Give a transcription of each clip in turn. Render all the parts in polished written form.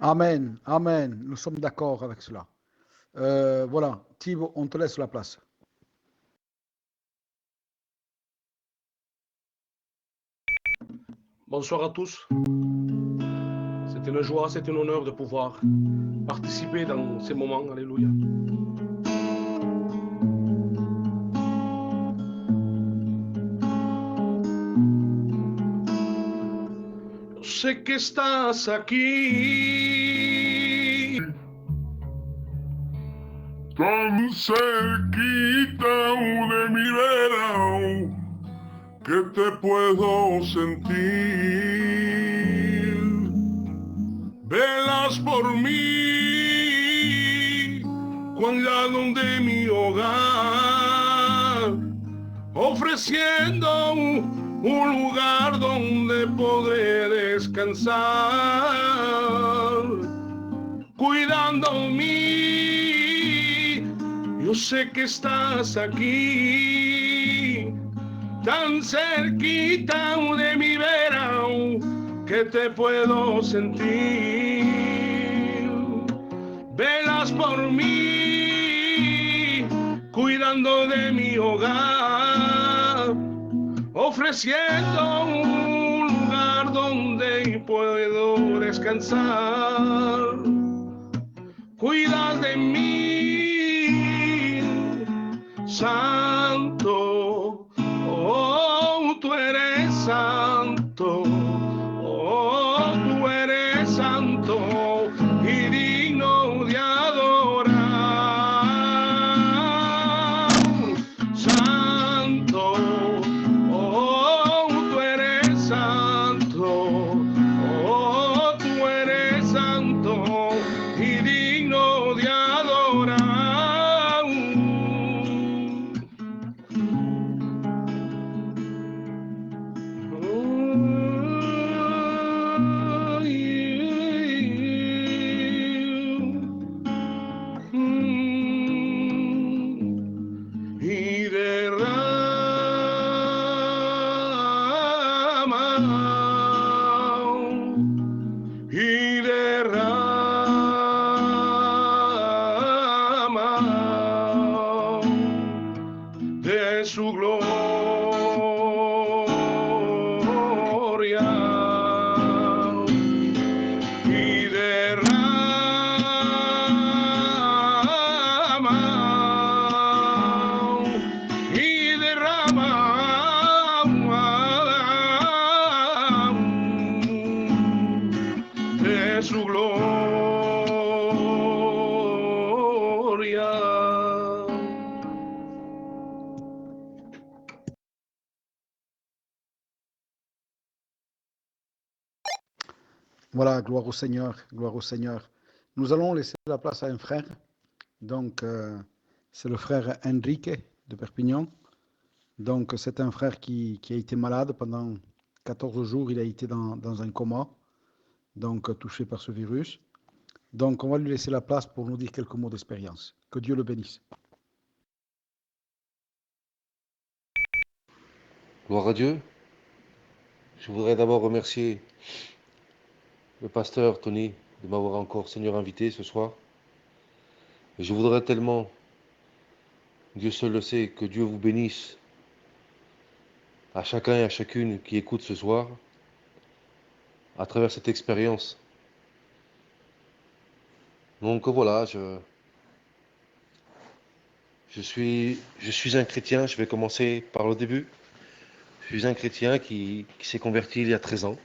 Amen, Amen. Nous sommes d'accord avec cela. Voilà, Thibaut, on te laisse la place. Bonsoir à tous. C'est une joie, c'est un honneur de pouvoir participer dans ces moments. Alléluia. Yo sé que estás aquí, tan cerquita de mi vera, que te puedo sentir. Velas por mí, cuidado de mi hogar, ofreciendo un lugar donde podré descansar, cuidando mí. Yo sé que estás aquí, tan cerquita de mi vera, que te puedo sentir. Velas por mí, cuidando de mi hogar, ofreciendo un lugar donde puedo descansar. Cuidas de mí, santo, oh, tú eres santo, oh, tú eres santo y digno de adorar. Santo, oh, tú eres santo, oh, tú eres santo y digno de adorar. Y derrama de su gloria y derrama de su gloria. Voilà, gloire au Seigneur, gloire au Seigneur. Nous allons laisser la place à un frère. Donc, c'est le frère Enrique de Perpignan. Donc, c'est un frère qui a été malade pendant 14 jours. Il a été dans un coma, donc touché par ce virus. Donc, on va lui laisser la place pour nous dire quelques mots d'expérience. Que Dieu le bénisse. Gloire à Dieu. Je voudrais d'abord remercier le pasteur Tony de m'avoir encore, Seigneur, invité ce soir. Et je voudrais tellement, Dieu seul le sait, que Dieu vous bénisse à chacun et à chacune qui écoute ce soir à travers cette expérience. Donc voilà, je suis un chrétien, je vais commencer par le début. Je suis un chrétien qui s'est converti il y a 13 ans.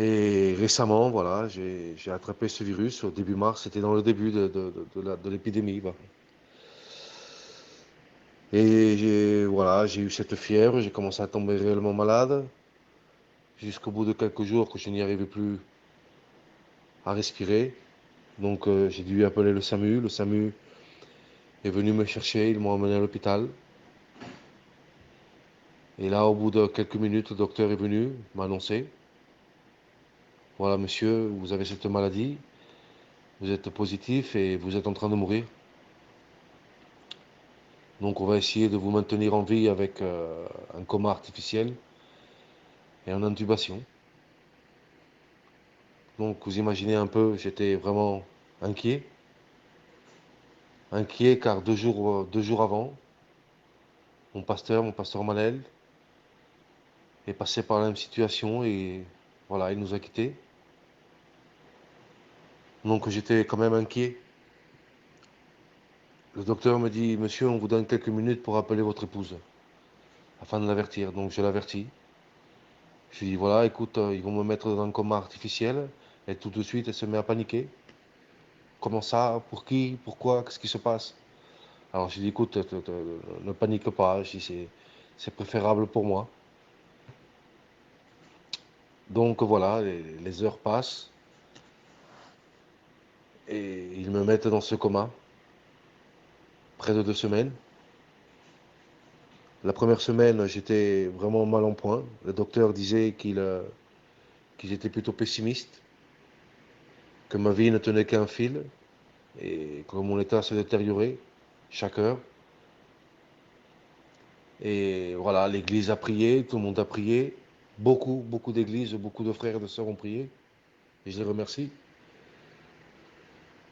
Et récemment, voilà, j'ai attrapé ce virus au début mars, c'était dans le début de l'épidémie. Bah. Et voilà, j'ai eu cette fièvre, j'ai commencé à tomber réellement malade, jusqu'au bout de quelques jours que je n'y arrivais plus à respirer. Donc j'ai dû appeler le SAMU. Le SAMU est venu me chercher, ils m'ont emmené à l'hôpital. Et là, au bout de quelques minutes, le docteur est venu m'annoncer, voilà monsieur, vous avez cette maladie, vous êtes positif et vous êtes en train de mourir. Donc on va essayer de vous maintenir en vie avec un coma artificiel et en intubation. Donc vous imaginez un peu, j'étais vraiment inquiet. Inquiet car 2 jours avant, mon pasteur Manel, est passé par la même situation et voilà, il nous a quittés. Donc j'étais quand même inquiet. Le docteur me dit, monsieur, on vous donne quelques minutes pour appeler votre épouse, afin de l'avertir. Donc je l'avertis. Je lui dis, voilà, écoute, ils vont me mettre dans un coma artificiel. Et tout de suite, elle se met à paniquer. Comment ça? Pour qui? Pourquoi? Qu'est-ce qui se passe? Alors je lui dis, écoute, ne panique pas. Je dis, c'est préférable pour moi. Donc voilà, les heures passent et ils me mettent dans ce coma, près de 2 semaines. La première semaine, j'étais vraiment mal en point. Le docteur disait qu'ils étaient plutôt pessimistes, que ma vie ne tenait qu'à un fil et que mon état se détériorait chaque heure. Et voilà, l'église a prié, tout le monde a prié. Beaucoup, beaucoup d'églises, beaucoup de frères et de sœurs ont prié. Et je les remercie.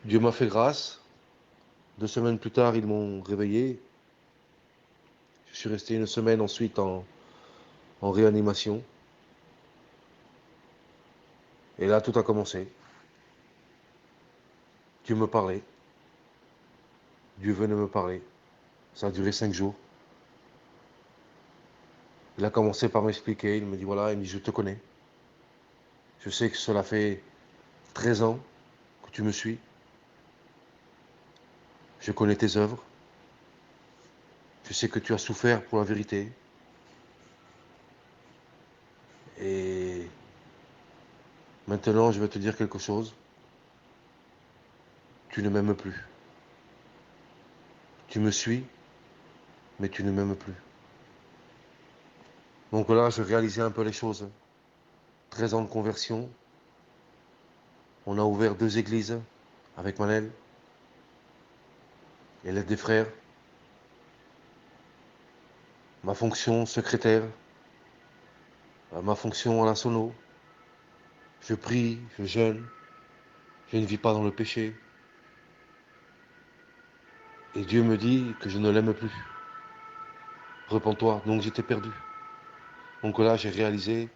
Dieu m'a fait grâce. 2 semaines plus tard, ils m'ont réveillé. Je suis resté une semaine ensuite en réanimation. Et là, tout a commencé. Dieu me parlait. Dieu venait me parler. Ça a duré 5 jours. Il a commencé par m'expliquer. Il me dit, voilà, il me dit, je te connais. Je sais que cela fait 13 ans que tu me suis. Je connais tes œuvres. Je sais que tu as souffert pour la vérité. Et maintenant, je vais te dire quelque chose. Tu ne m'aimes plus. Tu me suis, mais tu ne m'aimes plus. Donc là, je réalisais un peu les choses. 13 ans de conversion. On a ouvert 2 églises avec Manel et l'aide des frères. Ma fonction secrétaire, ma fonction à la sono. Je prie, je jeûne, je ne vis pas dans le péché. Et Dieu me dit que je ne l'aime plus. Repens-toi. Donc j'étais perdu. Donc là, j'ai réalisé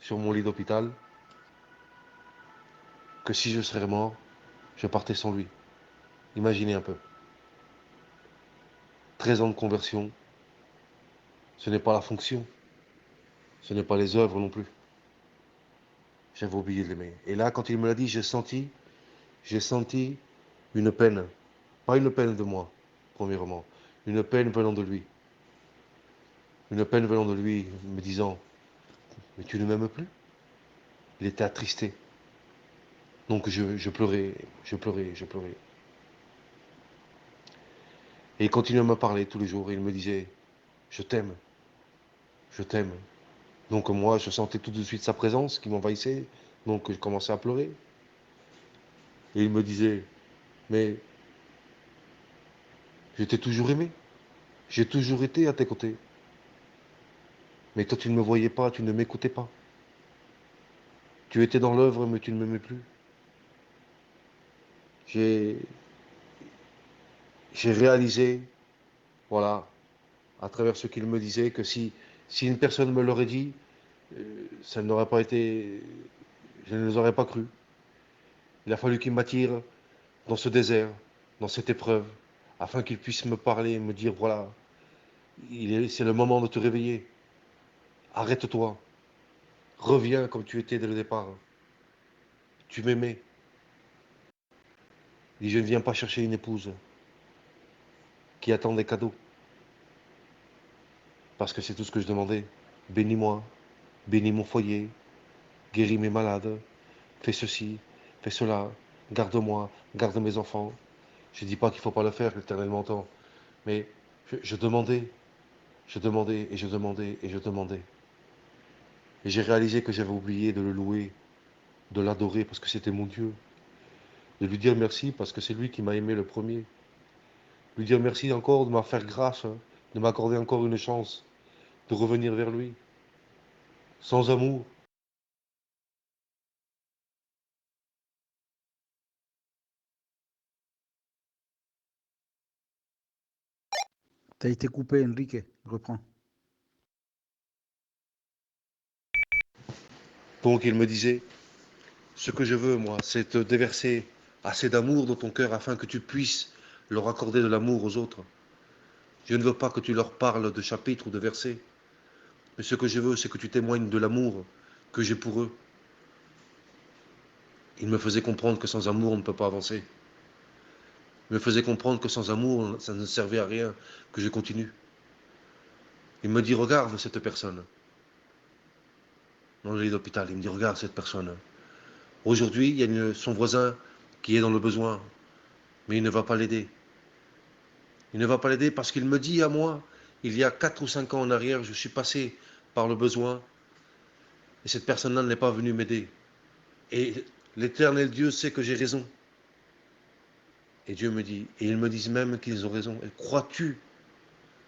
sur mon lit d'hôpital que si je serais mort, je partais sans lui. Imaginez un peu. 13 ans de conversion, ce n'est pas la fonction, ce n'est pas les œuvres non plus. J'avais oublié de l'aimer. Et là, quand il me l'a dit, j'ai senti une peine. Pas une peine de moi, premièrement. Une peine venant de lui. Une peine venant de lui, me disant, mais tu ne m'aimes plus? Il était attristé. Donc je pleurais, je pleurais, je pleurais. Et il continuait à me parler tous les jours. Et il me disait, je t'aime, je t'aime. Donc moi, je sentais tout de suite sa présence qui m'envahissait. Donc je commençais à pleurer. Et il me disait, mais je t'ai toujours aimé. J'ai toujours été à tes côtés. Mais toi, tu ne me voyais pas, tu ne m'écoutais pas. Tu étais dans l'œuvre, mais tu ne m'aimais plus. J'ai, j'ai réalisé, voilà, à travers ce qu'il me disait, que si une personne me l'aurait dit, ça n'aurait pas été, je ne les aurais pas cru. Il a fallu qu'il m'attire dans ce désert, dans cette épreuve, afin qu'il puisse me parler et me dire, voilà, c'est le moment de te réveiller. Arrête-toi. Reviens comme tu étais dès le départ. Tu m'aimais. Il dit, je ne viens pas chercher une épouse qui attend des cadeaux. Parce que c'est tout ce que je demandais. Bénis-moi, bénis mon foyer, guéris mes malades, fais ceci, fais cela, garde-moi, garde mes enfants. Je ne dis pas qu'il ne faut pas le faire, l'Éternel m'entend. Mais je demandais, je demandais et je demandais et je demandais. Et j'ai réalisé que j'avais oublié de le louer, de l'adorer parce que c'était mon Dieu. De lui dire merci parce que c'est lui qui m'a aimé le premier. Lui dire merci encore de m'avoir fait grâce, hein, de m'accorder encore une chance de revenir vers lui. Sans amour, Tu as été coupé, Enrique. Reprends. Donc il me disait, ce que je veux, moi, c'est te déverser assez d'amour dans ton cœur afin que tu puisses leur accorder de l'amour aux autres. Je ne veux pas que tu leur parles de chapitres ou de versets, mais ce que je veux, c'est que tu témoignes de l'amour que j'ai pour eux. Il me faisait comprendre que sans amour, on ne peut pas avancer. Il me faisait comprendre que sans amour, ça ne servait à rien, que je continue. Il me dit, regarde cette personne. Dans le lit d'hôpital, il me dit, regarde cette personne. Aujourd'hui, il y a son voisin qui est dans le besoin, mais il ne va pas l'aider. Il ne va pas l'aider parce qu'il me dit à moi, il y a 4 ou 5 ans en arrière, je suis passé par le besoin et cette personne-là n'est pas venue m'aider. Et l'éternel Dieu sait que j'ai raison. Et Dieu me dit, et ils me disent même qu'ils ont raison. Et crois-tu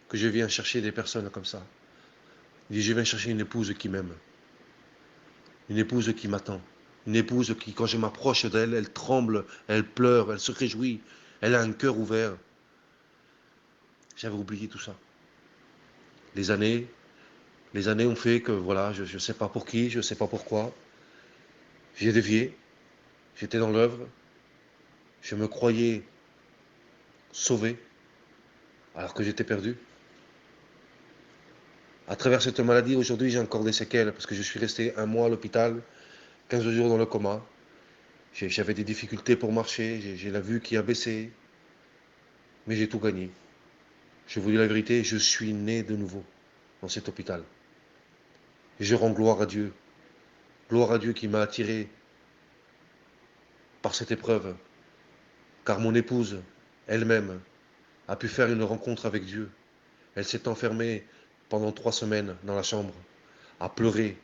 que je viens chercher des personnes comme ça? Il dit, je viens chercher une épouse qui m'aime, une épouse qui m'attend, une épouse qui, quand je m'approche d'elle, elle tremble, elle pleure, elle se réjouit, elle a un cœur ouvert. J'avais oublié tout ça. Les années ont fait que, voilà, je ne sais pas pour qui, je ne sais pas pourquoi. J'ai dévié, j'étais dans l'œuvre, je me croyais sauvé, alors que j'étais perdu. À travers cette maladie, aujourd'hui, j'ai encore des séquelles, parce que je suis resté 1 mois à l'hôpital, 15 jours dans le coma. J'avais des difficultés pour marcher, j'ai la vue qui a baissé, mais j'ai tout gagné. Je vous dis la vérité, je suis né de nouveau dans cet hôpital. Et je rends gloire à Dieu. Gloire à Dieu qui m'a attiré par cette épreuve, car mon épouse, elle-même, a pu faire une rencontre avec Dieu. Elle s'est enfermée pendant 3 semaines dans la chambre, à pleurer.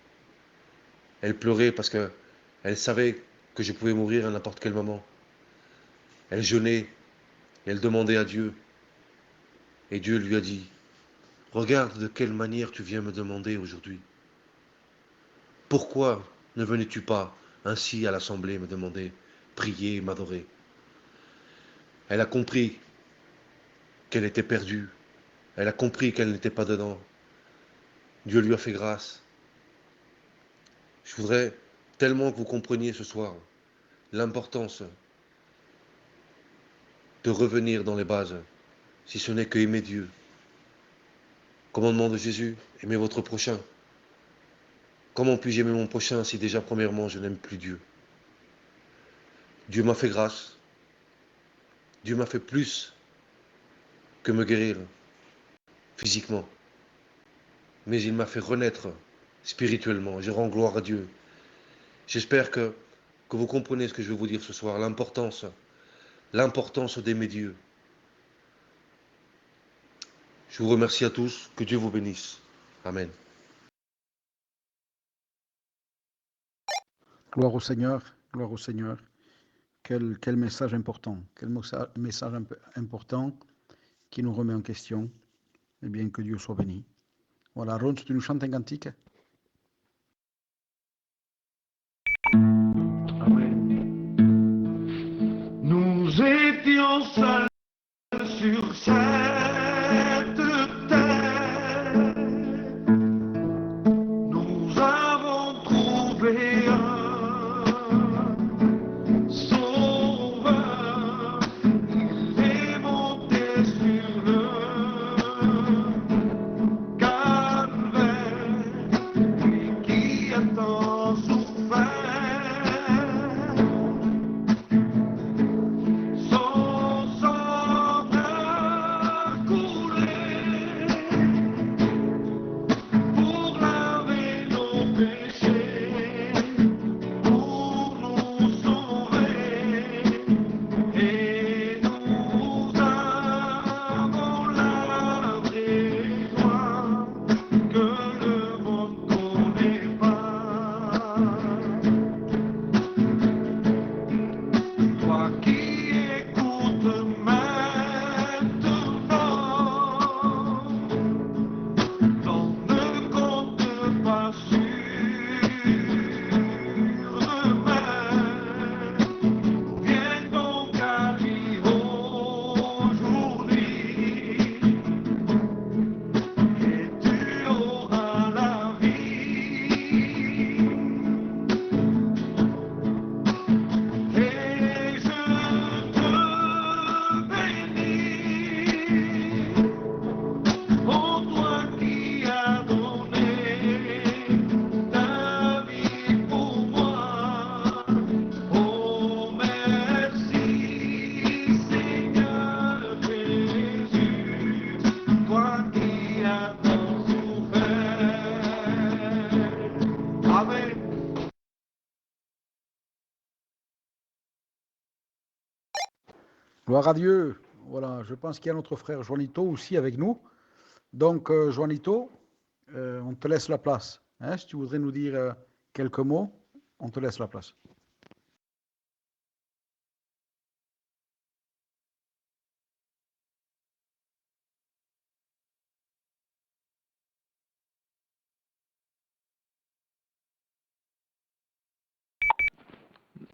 Elle pleurait parce qu'elle savait que je pouvais mourir à n'importe quel moment. Elle jeûnait et elle demandait à Dieu. Et Dieu lui a dit, regarde de quelle manière tu viens me demander aujourd'hui. Pourquoi ne venais-tu pas ainsi à l'assemblée me demander, prier et m'adorer? Elle a compris qu'elle était perdue. Elle a compris qu'elle n'était pas dedans. Dieu lui a fait grâce. Je voudrais tellement que vous compreniez ce soir l'importance de revenir dans les bases, si ce n'est que aimer Dieu. Commandement de Jésus, aimez votre prochain. Comment puis-je aimer mon prochain si déjà premièrement je n'aime plus Dieu? Dieu m'a fait grâce. Dieu m'a fait plus que me guérir physiquement. Mais il m'a fait renaître spirituellement. Je rends gloire à Dieu. J'espère que vous comprenez ce que je veux vous dire ce soir, l'importance d'aimer Dieu. Je vous remercie à tous, que Dieu vous bénisse. Amen. Gloire au Seigneur, gloire au Seigneur. Quel message important, message important qui nous remet en question. Eh bien, que Dieu soit béni. Voilà, Ron, tu nous chantes un cantique? Amen. Nous étions seuls sur cette terre. Nous avons trouvé un sauveur. Il est monté sur le calvaire. Lui qui a tant souffert. Son sang Amen. Gloire à Dieu. Voilà, je pense qu'il y a notre frère Juanito aussi avec nous. Donc, Juanito, on te laisse la place. Hein, si tu voudrais nous dire quelques mots, on te laisse la place.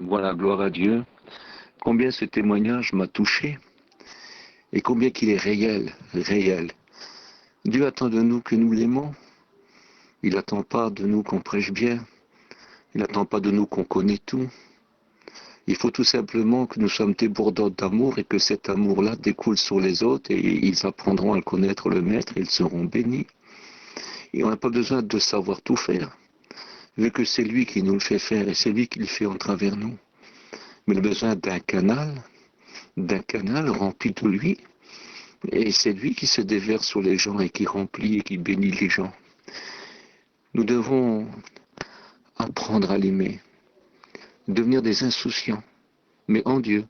Voilà, gloire à Dieu. Combien ce témoignage m'a touché et combien qu'il est réel, réel. Dieu attend de nous que nous l'aimons. Il n'attend pas de nous qu'on prêche bien. Il n'attend pas de nous qu'on connaît tout. Il faut tout simplement que nous sommes débordants d'amour et que cet amour-là découle sur les autres et ils apprendront à connaître le Maître et ils seront bénis. Et on n'a pas besoin de savoir tout faire, vu que c'est lui qui nous le fait faire et c'est lui qui le fait en travers nous. Mais le besoin d'un canal rempli de lui, et c'est lui qui se déverse sur les gens et qui remplit et qui bénit les gens. Nous devons apprendre à l'aimer, devenir des insouciants, mais en Dieu.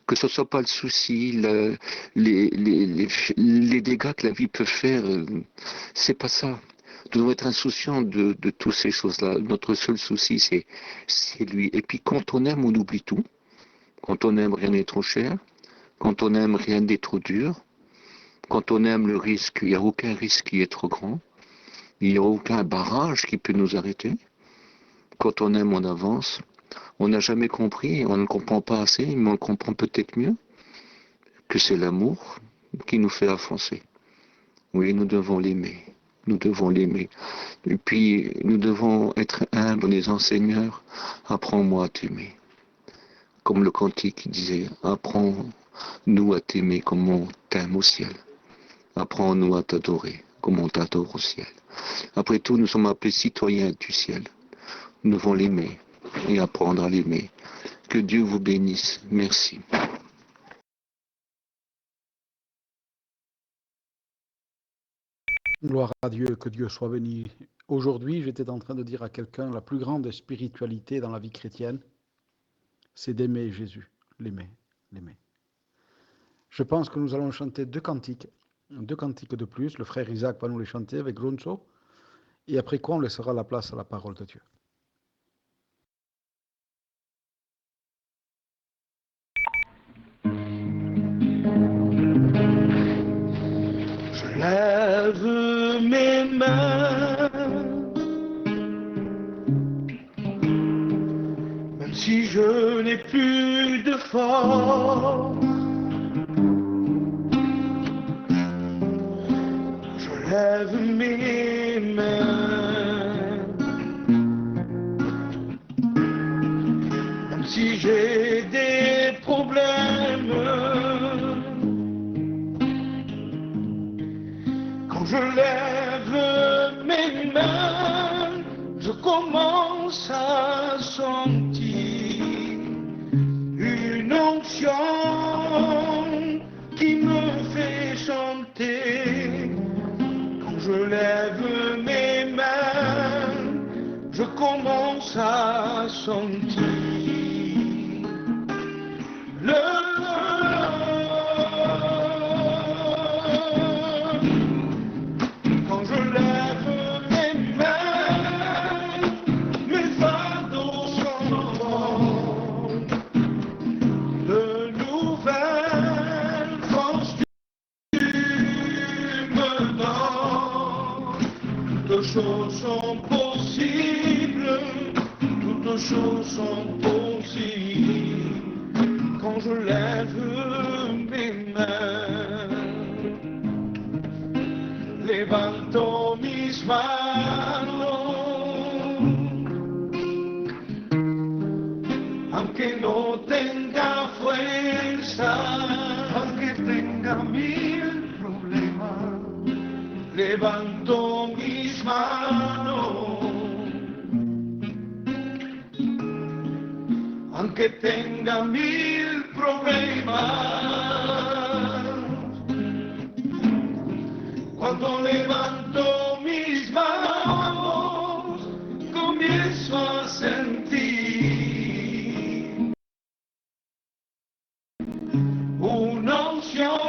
Que ce ne soit pas le souci, les dégâts que la vie peut faire, c'est pas ça. Nous devons être insouciants de toutes ces choses-là. Notre seul souci, c'est lui. Et puis quand on aime, on oublie tout. Quand on aime, rien n'est trop cher. Quand on aime, rien n'est trop dur. Quand on aime le risque, il n'y a aucun risque qui est trop grand. Il n'y a aucun barrage qui peut nous arrêter. Quand on aime, on avance. On n'a jamais compris, on ne comprend pas assez, mais on comprend peut-être mieux que c'est l'amour qui nous fait avancer. Oui, nous devons l'aimer. Nous devons l'aimer. Et puis, nous devons être humbles en disant, Seigneur, apprends-moi à t'aimer. Comme le cantique disait, apprends-nous à t'aimer comme on t'aime au ciel. Apprends-nous à t'adorer comme on t'adore au ciel. Après tout, nous sommes appelés citoyens du ciel. Nous devons l'aimer et apprendre à l'aimer. Que Dieu vous bénisse. Merci. Gloire à Dieu, que Dieu soit béni. Aujourd'hui, j'étais en train de dire à quelqu'un, la plus grande spiritualité dans la vie chrétienne, c'est d'aimer Jésus, l'aimer, l'aimer. Je pense que nous allons chanter deux cantiques de plus. Le frère Isaac va nous les chanter avec Ronso. Et après quoi, on laissera la place à la parole de Dieu. Je lève mes mains, même si je n'ai plus de force. Je lève mes mains, même si j'ai des problèmes. Quand je lève mes mains, je commence à sentir une onction qui me fait chanter. Quand je lève mes mains, je commence à sentir quand je lève mes mains, mes fardeaux s'envolent. De nouvelles forces tu me donnes. Toutes choses sont possibles, toutes choses sont possibles. Quand je lève mes mains, levanto mis manos, aunque no tenga fuerza, aunque tenga mil problemas, levanto mis manos, aunque tenga mil problemas. Cuando levanto mis manos, comienzo comienzo a sentir una unción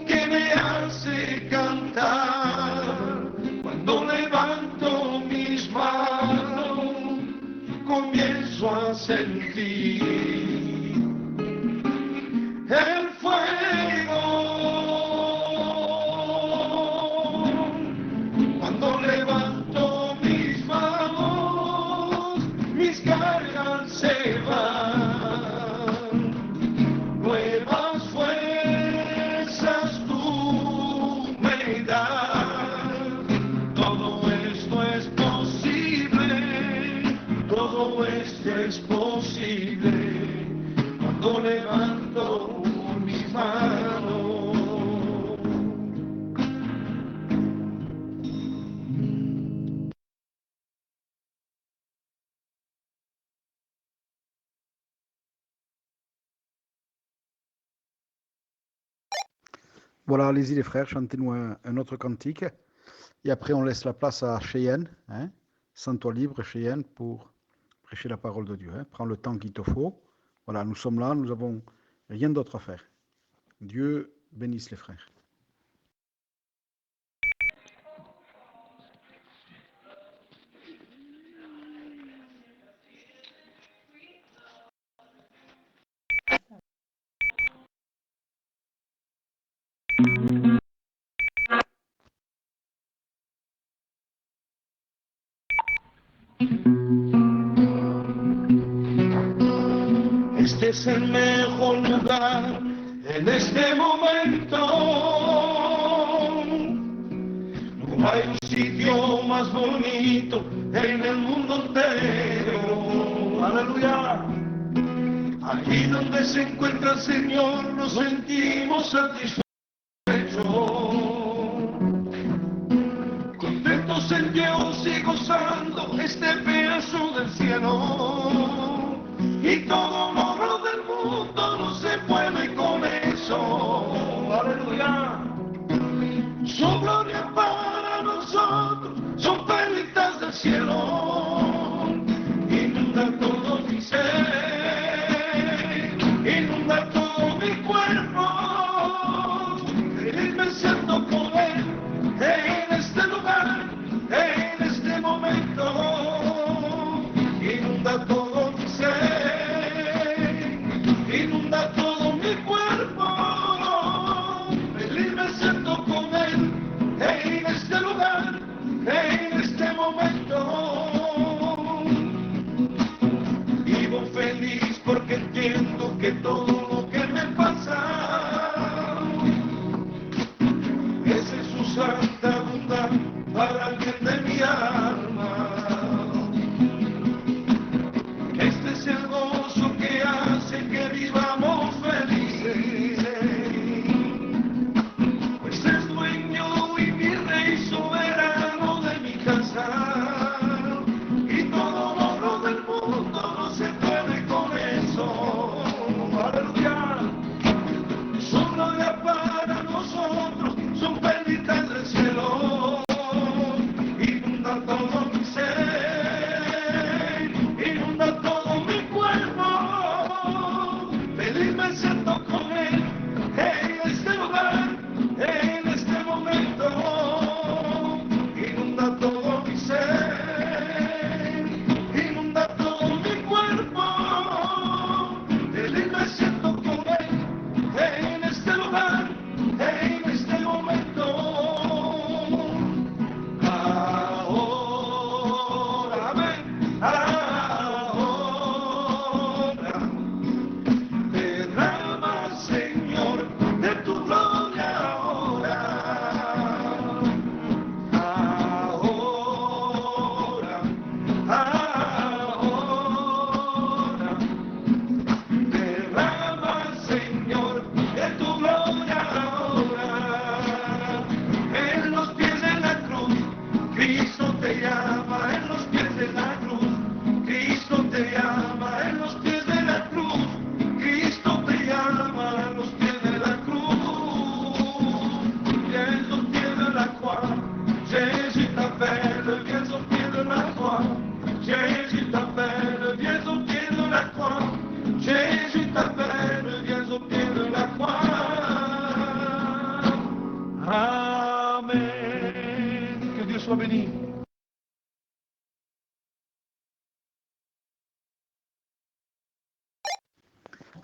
que me hace cantar. Cuando levanto mis manos, comienzo a sentir el fuego. Cuando levanto mis manos, mis cargas se van. Nuevas fuerzas tú me das. Todo esto es posible, todo esto es posible. Cuando levanto mis manos. Voilà, allez-y les frères, chantez-nous un autre cantique. Et après, on laisse la place à Cheyenne, hein, sens-toi libre, Cheyenne, pour prêcher la parole de Dieu. Hein. Prends le temps qu'il te faut. Voilà, nous sommes là, nous n'avons rien d'autre à faire. Dieu bénisse les frères. Este es el mejor lugar en este momento. No hay un sitio más bonito en el mundo entero. Aleluya. Aquí donde se encuentra el Señor nos sentimos satisfechos. Contentos en Dios y gozando este pedazo del cielo. Y todo logro del mundo no se puede con eso. Aleluya. Su gloria para nosotros son perlitas del cielo. Inunda todo mi ser, inunda todo mi cuerpo. Feliz me siento con él en este lugar, en este momento. Inunda todo mi ser, inunda todo mi cuerpo. Feliz me siento con él en este lugar,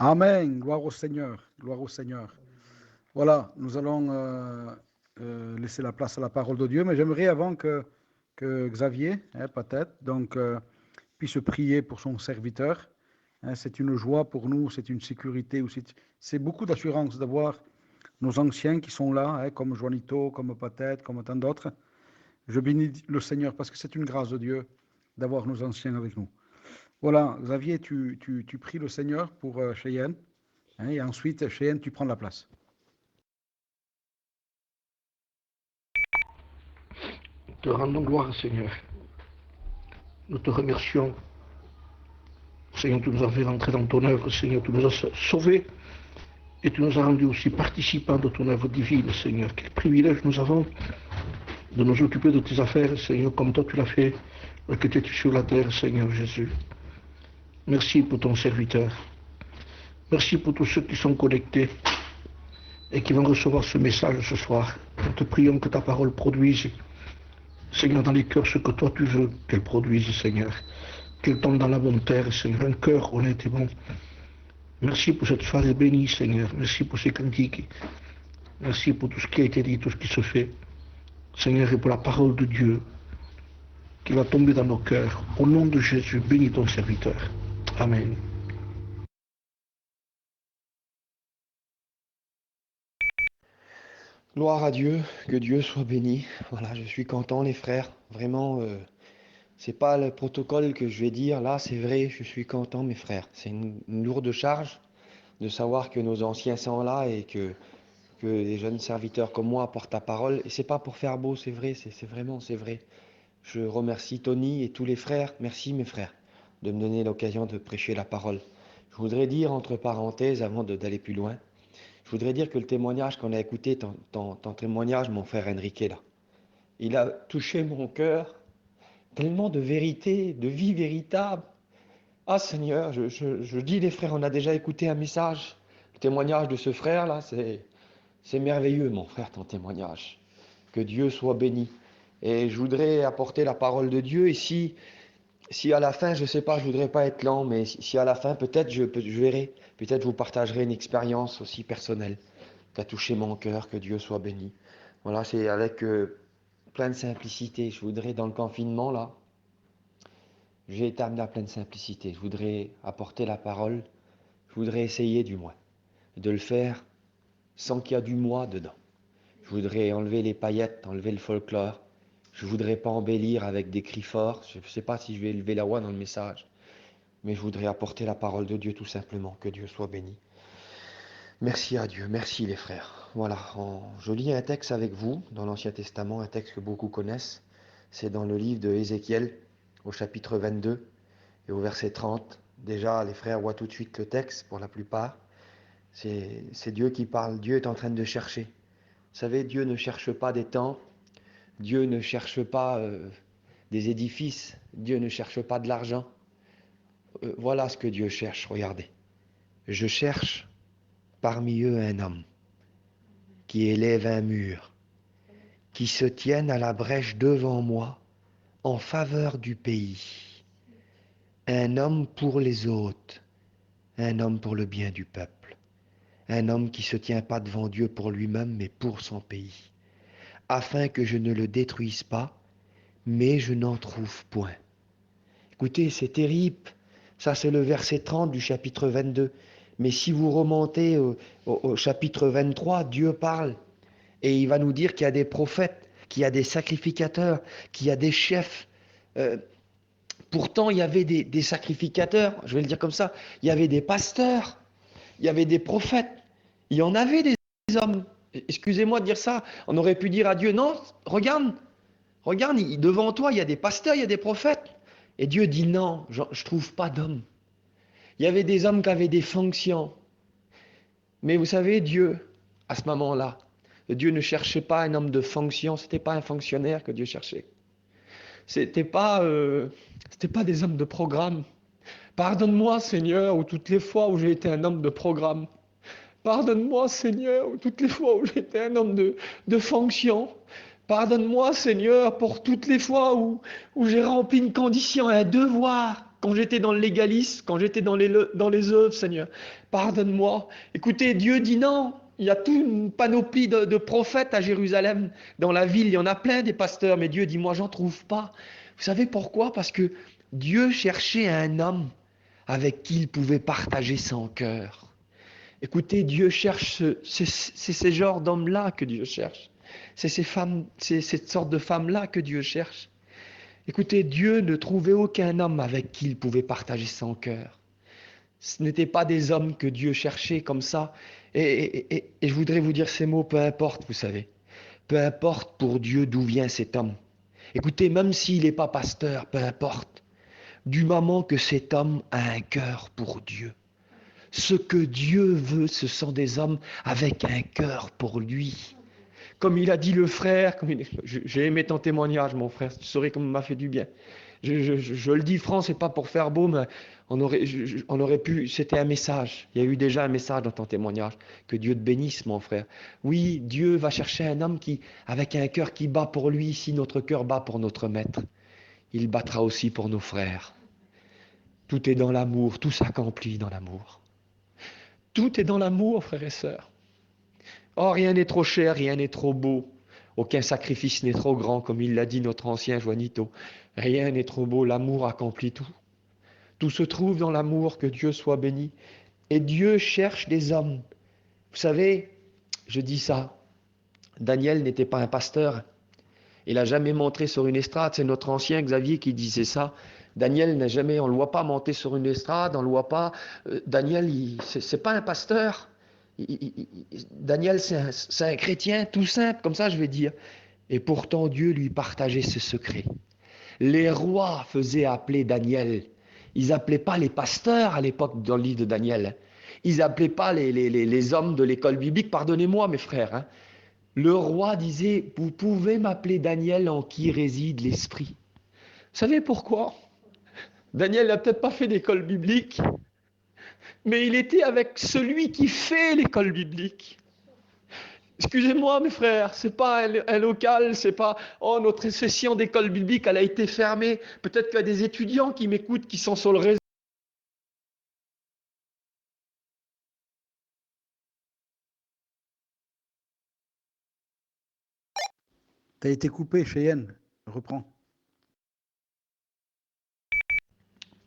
Amen. Gloire au Seigneur. Gloire au Seigneur. Voilà, nous allons laisser la place à la parole de Dieu, mais j'aimerais avant que Xavier, peut-être, donc, puisse prier pour son serviteur. C'est une joie pour nous, c'est une sécurité, c'est beaucoup d'assurance d'avoir nos anciens qui sont là, comme Juanito, comme Patet, comme tant d'autres. Je bénis le Seigneur parce que c'est une grâce de Dieu d'avoir nos anciens avec nous. Voilà, Xavier, tu pries le Seigneur pour Cheyenne, et ensuite, Cheyenne, tu prends la place. Te rendons gloire, Seigneur. Nous te remercions. Seigneur, tu nous as fait rentrer dans ton œuvre, Seigneur, tu nous as sauvés et tu nous as rendus aussi participants de ton œuvre divine, Seigneur. Quel privilège nous avons de nous occuper de tes affaires, Seigneur, comme toi tu l'as fait, que tu étais sur la terre, Seigneur Jésus. Merci pour ton serviteur. Merci pour tous ceux qui sont connectés et qui vont recevoir ce message ce soir. Nous te prions que ta parole produise, Seigneur, dans les cœurs ce que toi tu veux qu'elle produise, Seigneur. Qu'elle tombe dans la bonne terre, Seigneur, un cœur honnête et bon. Merci pour cette soirée bénie, Seigneur. Merci pour ces cantiques. Merci pour tout ce qui a été dit, tout ce qui se fait. Seigneur, et pour la parole de Dieu qui va tomber dans nos cœurs. Au nom de Jésus, bénis ton serviteur. Amen. Gloire à Dieu, que Dieu soit béni. Voilà, je suis content les frères. Vraiment, c'est pas le protocole que je vais dire. Là, c'est vrai, je suis content mes frères. C'est une lourde charge de savoir que nos anciens sont là et que les jeunes serviteurs comme moi apportent ta parole. Et c'est pas pour faire beau, c'est vrai, c'est vraiment, c'est vrai. Je remercie Tony et tous les frères. Merci mes frères de me donner l'occasion de prêcher la parole. Je voudrais dire entre parenthèses, avant d'aller plus loin, je voudrais dire que le témoignage qu'on a écouté, ton témoignage, mon frère Enrique, là, il a touché mon cœur, tellement de vérité, de vie véritable. Ah Seigneur, je dis les frères, on a déjà écouté un message, le témoignage de ce frère là, c'est merveilleux mon frère, ton témoignage. Que Dieu soit béni. Et je voudrais apporter la parole de Dieu, et si à la fin, je ne sais pas, je ne voudrais pas être lent, mais si à la fin, peut-être je verrai, peut-être je vous partagerai une expérience aussi personnelle qui a touché mon cœur, que Dieu soit béni. Voilà, c'est avec plein de simplicité. Je voudrais, dans le confinement, là, j'ai été amené à pleine simplicité. Je voudrais apporter la parole, je voudrais essayer du moins, de le faire sans qu'il y ait du moi dedans. Je voudrais enlever les paillettes, enlever le folklore. Je ne voudrais pas embellir avec des cris forts. Je ne sais pas si je vais élever la voix dans le message. Mais je voudrais apporter la parole de Dieu tout simplement. Que Dieu soit béni. Merci à Dieu. Merci les frères. Voilà. Je lis un texte avec vous dans l'Ancien Testament, un texte que beaucoup connaissent. C'est dans le livre de Ézéchiel, au chapitre 22 et au verset 30. Déjà, les frères voient tout de suite le texte pour la plupart. C'est Dieu qui parle. Dieu est en train de chercher. Vous savez, Dieu ne cherche pas des temples. Dieu ne cherche pas des édifices, Dieu ne cherche pas de l'argent. Voilà ce que Dieu cherche, regardez. Je cherche parmi eux un homme qui élève un mur, qui se tienne à la brèche devant moi en faveur du pays. Un homme pour les hôtes, un homme pour le bien du peuple. Un homme qui ne se tient pas devant Dieu pour lui-même, mais pour son pays. Afin que je ne le détruise pas, mais je n'en trouve point. Écoutez, c'est terrible. Ça, c'est le verset 30 du chapitre 22. Mais si vous remontez au chapitre 23, Dieu parle. Et il va nous dire qu'il y a des prophètes, qu'il y a des sacrificateurs, qu'il y a des chefs. Pourtant, il y avait des sacrificateurs, je vais le dire comme ça. Il y avait des pasteurs, il y avait des prophètes. Il y en avait des hommes. Excusez-moi de dire ça, on aurait pu dire à Dieu, non, regarde, devant toi, il y a des pasteurs, il y a des prophètes. Et Dieu dit non, je ne trouve pas d'hommes. Il y avait des hommes qui avaient des fonctions. Mais vous savez, Dieu, à ce moment-là, Dieu ne cherchait pas un homme de fonction, ce n'était pas un fonctionnaire que Dieu cherchait. C'était pas des hommes de programme. Pardonne-moi, Seigneur, ou toutes les fois où j'ai été un homme de programme. Pardonne-moi, Seigneur, toutes les fois où j'ai été un homme de fonction. Pardonne-moi, Seigneur, pour toutes les fois où j'ai rempli une condition, un devoir. quand j'étais dans le légalisme, quand j'étais dans les œuvres, Seigneur. Pardonne-moi. Écoutez, Dieu dit non. Il y a toute une panoplie de prophètes à Jérusalem. Dans la ville, il y en a plein des pasteurs, mais Dieu dit, moi, j'en trouve pas. Vous savez pourquoi? Parce que Dieu cherchait un homme avec qui il pouvait partager son cœur. Écoutez, Dieu cherche, c'est ces genres d'hommes-là que Dieu cherche. C'est ces femmes, c'est cette sorte de femmes-là que Dieu cherche. Écoutez, Dieu ne trouvait aucun homme avec qui il pouvait partager son cœur. Ce n'étaient pas des hommes que Dieu cherchait comme ça. Et je voudrais vous dire ces mots, peu importe, vous savez. Peu importe pour Dieu d'où vient cet homme. Écoutez, même s'il n'est pas pasteur, peu importe. Du moment que cet homme a un cœur pour Dieu. Ce que Dieu veut, ce sont des hommes avec un cœur pour lui. Comme il a dit le frère, j'ai aimé ton témoignage, mon frère, tu saurais comme il m'a fait du bien. Je le dis franc, c'est pas pour faire beau, mais on aurait pu, c'était un message. Il y a eu déjà un message dans ton témoignage. Que Dieu te bénisse, mon frère. Oui, Dieu va chercher un homme avec un cœur qui bat pour lui, si notre cœur bat pour notre maître. Il battra aussi pour nos frères. Tout est dans l'amour, tout s'accomplit dans l'amour. Tout est dans l'amour, frères et sœurs. Oh, rien n'est trop cher, rien n'est trop beau. Aucun sacrifice n'est trop grand, comme il l'a dit notre ancien Juanito. Rien n'est trop beau, l'amour accomplit tout. Tout se trouve dans l'amour, que Dieu soit béni. Et Dieu cherche des hommes. Vous savez, je dis ça, Daniel n'était pas un pasteur. Il n'a jamais monté sur une estrade, c'est notre ancien Xavier qui disait ça. Daniel n'a jamais, on ne le voit pas monter sur une estrade, on ne le voit pas. Daniel, c'est pas un pasteur. Daniel, c'est un chrétien tout simple, comme ça je vais dire. Et pourtant Dieu lui partageait ce secret. Les rois faisaient appeler Daniel. Ils n'appelaient pas les pasteurs à l'époque dans le livre de Daniel. Ils n'appelaient pas les hommes de l'école biblique, pardonnez-moi mes frères. Hein. Le roi disait, vous pouvez m'appeler Daniel en qui réside l'esprit. Vous savez pourquoi? Daniel n'a peut-être pas fait d'école biblique, mais il était avec celui qui fait l'école biblique. Excusez-moi mes frères, c'est pas un local, c'est pas oh notre session d'école biblique elle a été fermée. Peut-être qu'il y a des étudiants qui m'écoutent qui sont sur le réseau. Tu as été coupé, Cheyenne. Reprends.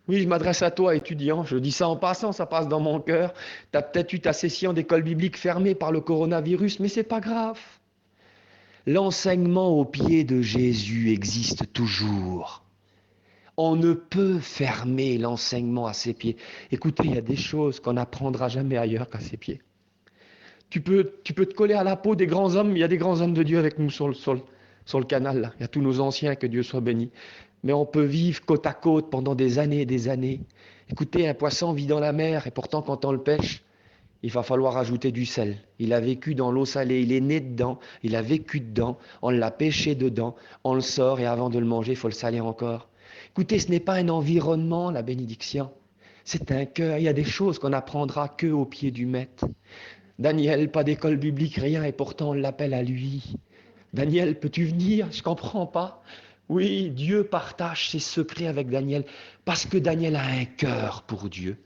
Oui, je m'adresse à toi, étudiant. Je dis ça en passant, ça passe dans mon cœur. Tu as peut-être eu ta session d'école biblique fermée par le coronavirus, mais c'est pas grave. L'enseignement au pied de Jésus existe toujours. On ne peut fermer l'enseignement à ses pieds. Écoutez, il y a des choses qu'on n'apprendra jamais ailleurs qu'à ses pieds. Tu peux te coller à la peau des grands hommes. Il y a des grands hommes de Dieu avec nous sur le canal. Là. Il y a tous nos anciens, que Dieu soit béni. Mais on peut vivre côte à côte pendant des années et des années. Écoutez, un poisson vit dans la mer et pourtant quand on le pêche, il va falloir ajouter du sel. Il a vécu dans l'eau salée, il est né dedans, il a vécu dedans, on l'a pêché dedans, on le sort et avant de le manger, il faut le saler encore. Écoutez, ce n'est pas un environnement, la bénédiction. C'est un cœur. Il y a des choses qu'on n'apprendra que au pied du maître. Daniel, pas d'école biblique, rien, et pourtant on l'appelle à lui. Daniel, peux-tu venir? Je comprends pas. Oui, Dieu partage ses secrets avec Daniel, parce que Daniel a un cœur pour Dieu.